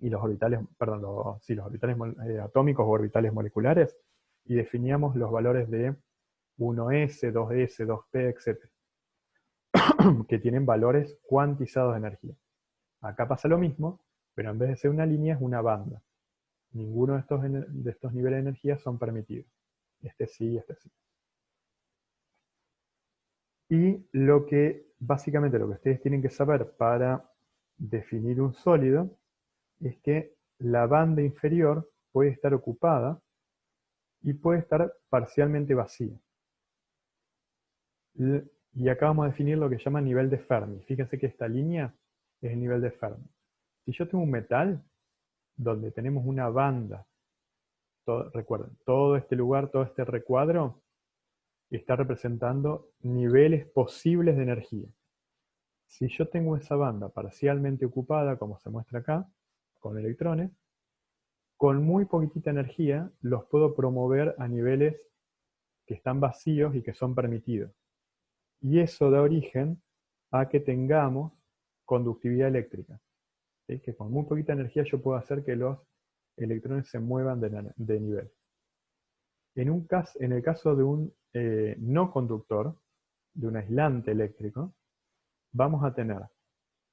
y los orbitales, perdón, los orbitales atómicos o orbitales moleculares, y definíamos los valores de 1s, 2s, 2p, etc., que tienen valores cuantizados de energía. Acá pasa lo mismo, pero en vez de ser una línea es una banda. Ninguno de estos niveles de energía son permitidos. Este sí y este sí. Y básicamente lo que ustedes tienen que saber para definir un sólido es que la banda inferior puede estar ocupada y puede estar parcialmente vacía. Y acá vamos a definir lo que se llama nivel de Fermi. Fíjense que esta línea es el nivel de Fermi. Si yo tengo un metal donde tenemos una banda, recuerden, todo este lugar, todo este recuadro, está representando niveles posibles de energía. Si yo tengo esa banda parcialmente ocupada, como se muestra acá, con electrones, con muy poquitita energía los puedo promover a niveles que están vacíos y que son permitidos. Y eso da origen a que tengamos conductividad eléctrica. ¿Sí? Que con muy poquita energía yo puedo hacer que los electrones se muevan de nivel. En el caso de un no conductor, de un aislante eléctrico, vamos a tener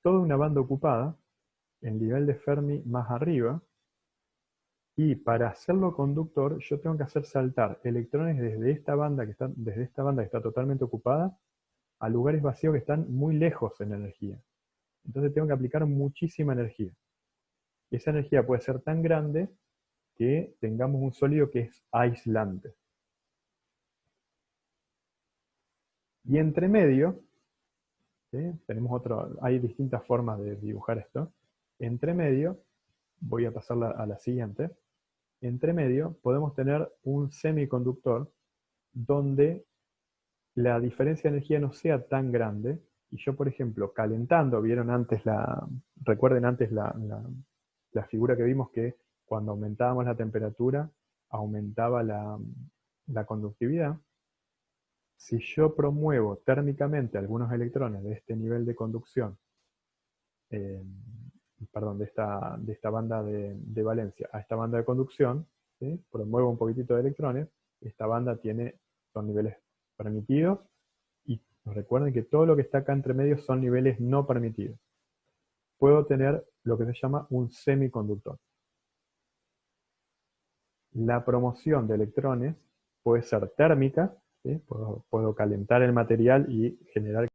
toda una banda ocupada, el nivel de Fermi más arriba, y para hacerlo conductor yo tengo que hacer saltar electrones desde esta banda que está totalmente ocupada a lugares vacíos que están muy lejos en energía. Entonces tengo que aplicar muchísima energía. Y esa energía puede ser tan grande que tengamos un sólido que es aislante. Y entre medio, ¿sí? Hay distintas formas de dibujar esto. Entre medio, voy a pasar a la siguiente. Entre medio podemos tener un semiconductor donde la diferencia de energía no sea tan grande, y yo, por ejemplo, calentando, recuerden antes la figura que vimos que cuando aumentábamos la temperatura, aumentaba la conductividad. Si yo promuevo térmicamente algunos electrones de este nivel de conducción, eh, perdón, de esta banda de valencia a esta banda de conducción, ¿sí? Promuevo un poquitito de electrones, esta banda son niveles permitidos, y recuerden que todo lo que está acá entre medio son niveles no permitidos. Puedo tener lo que se llama un semiconductor. La promoción de electrones puede ser térmica, ¿sí? Puedo calentar el material y generar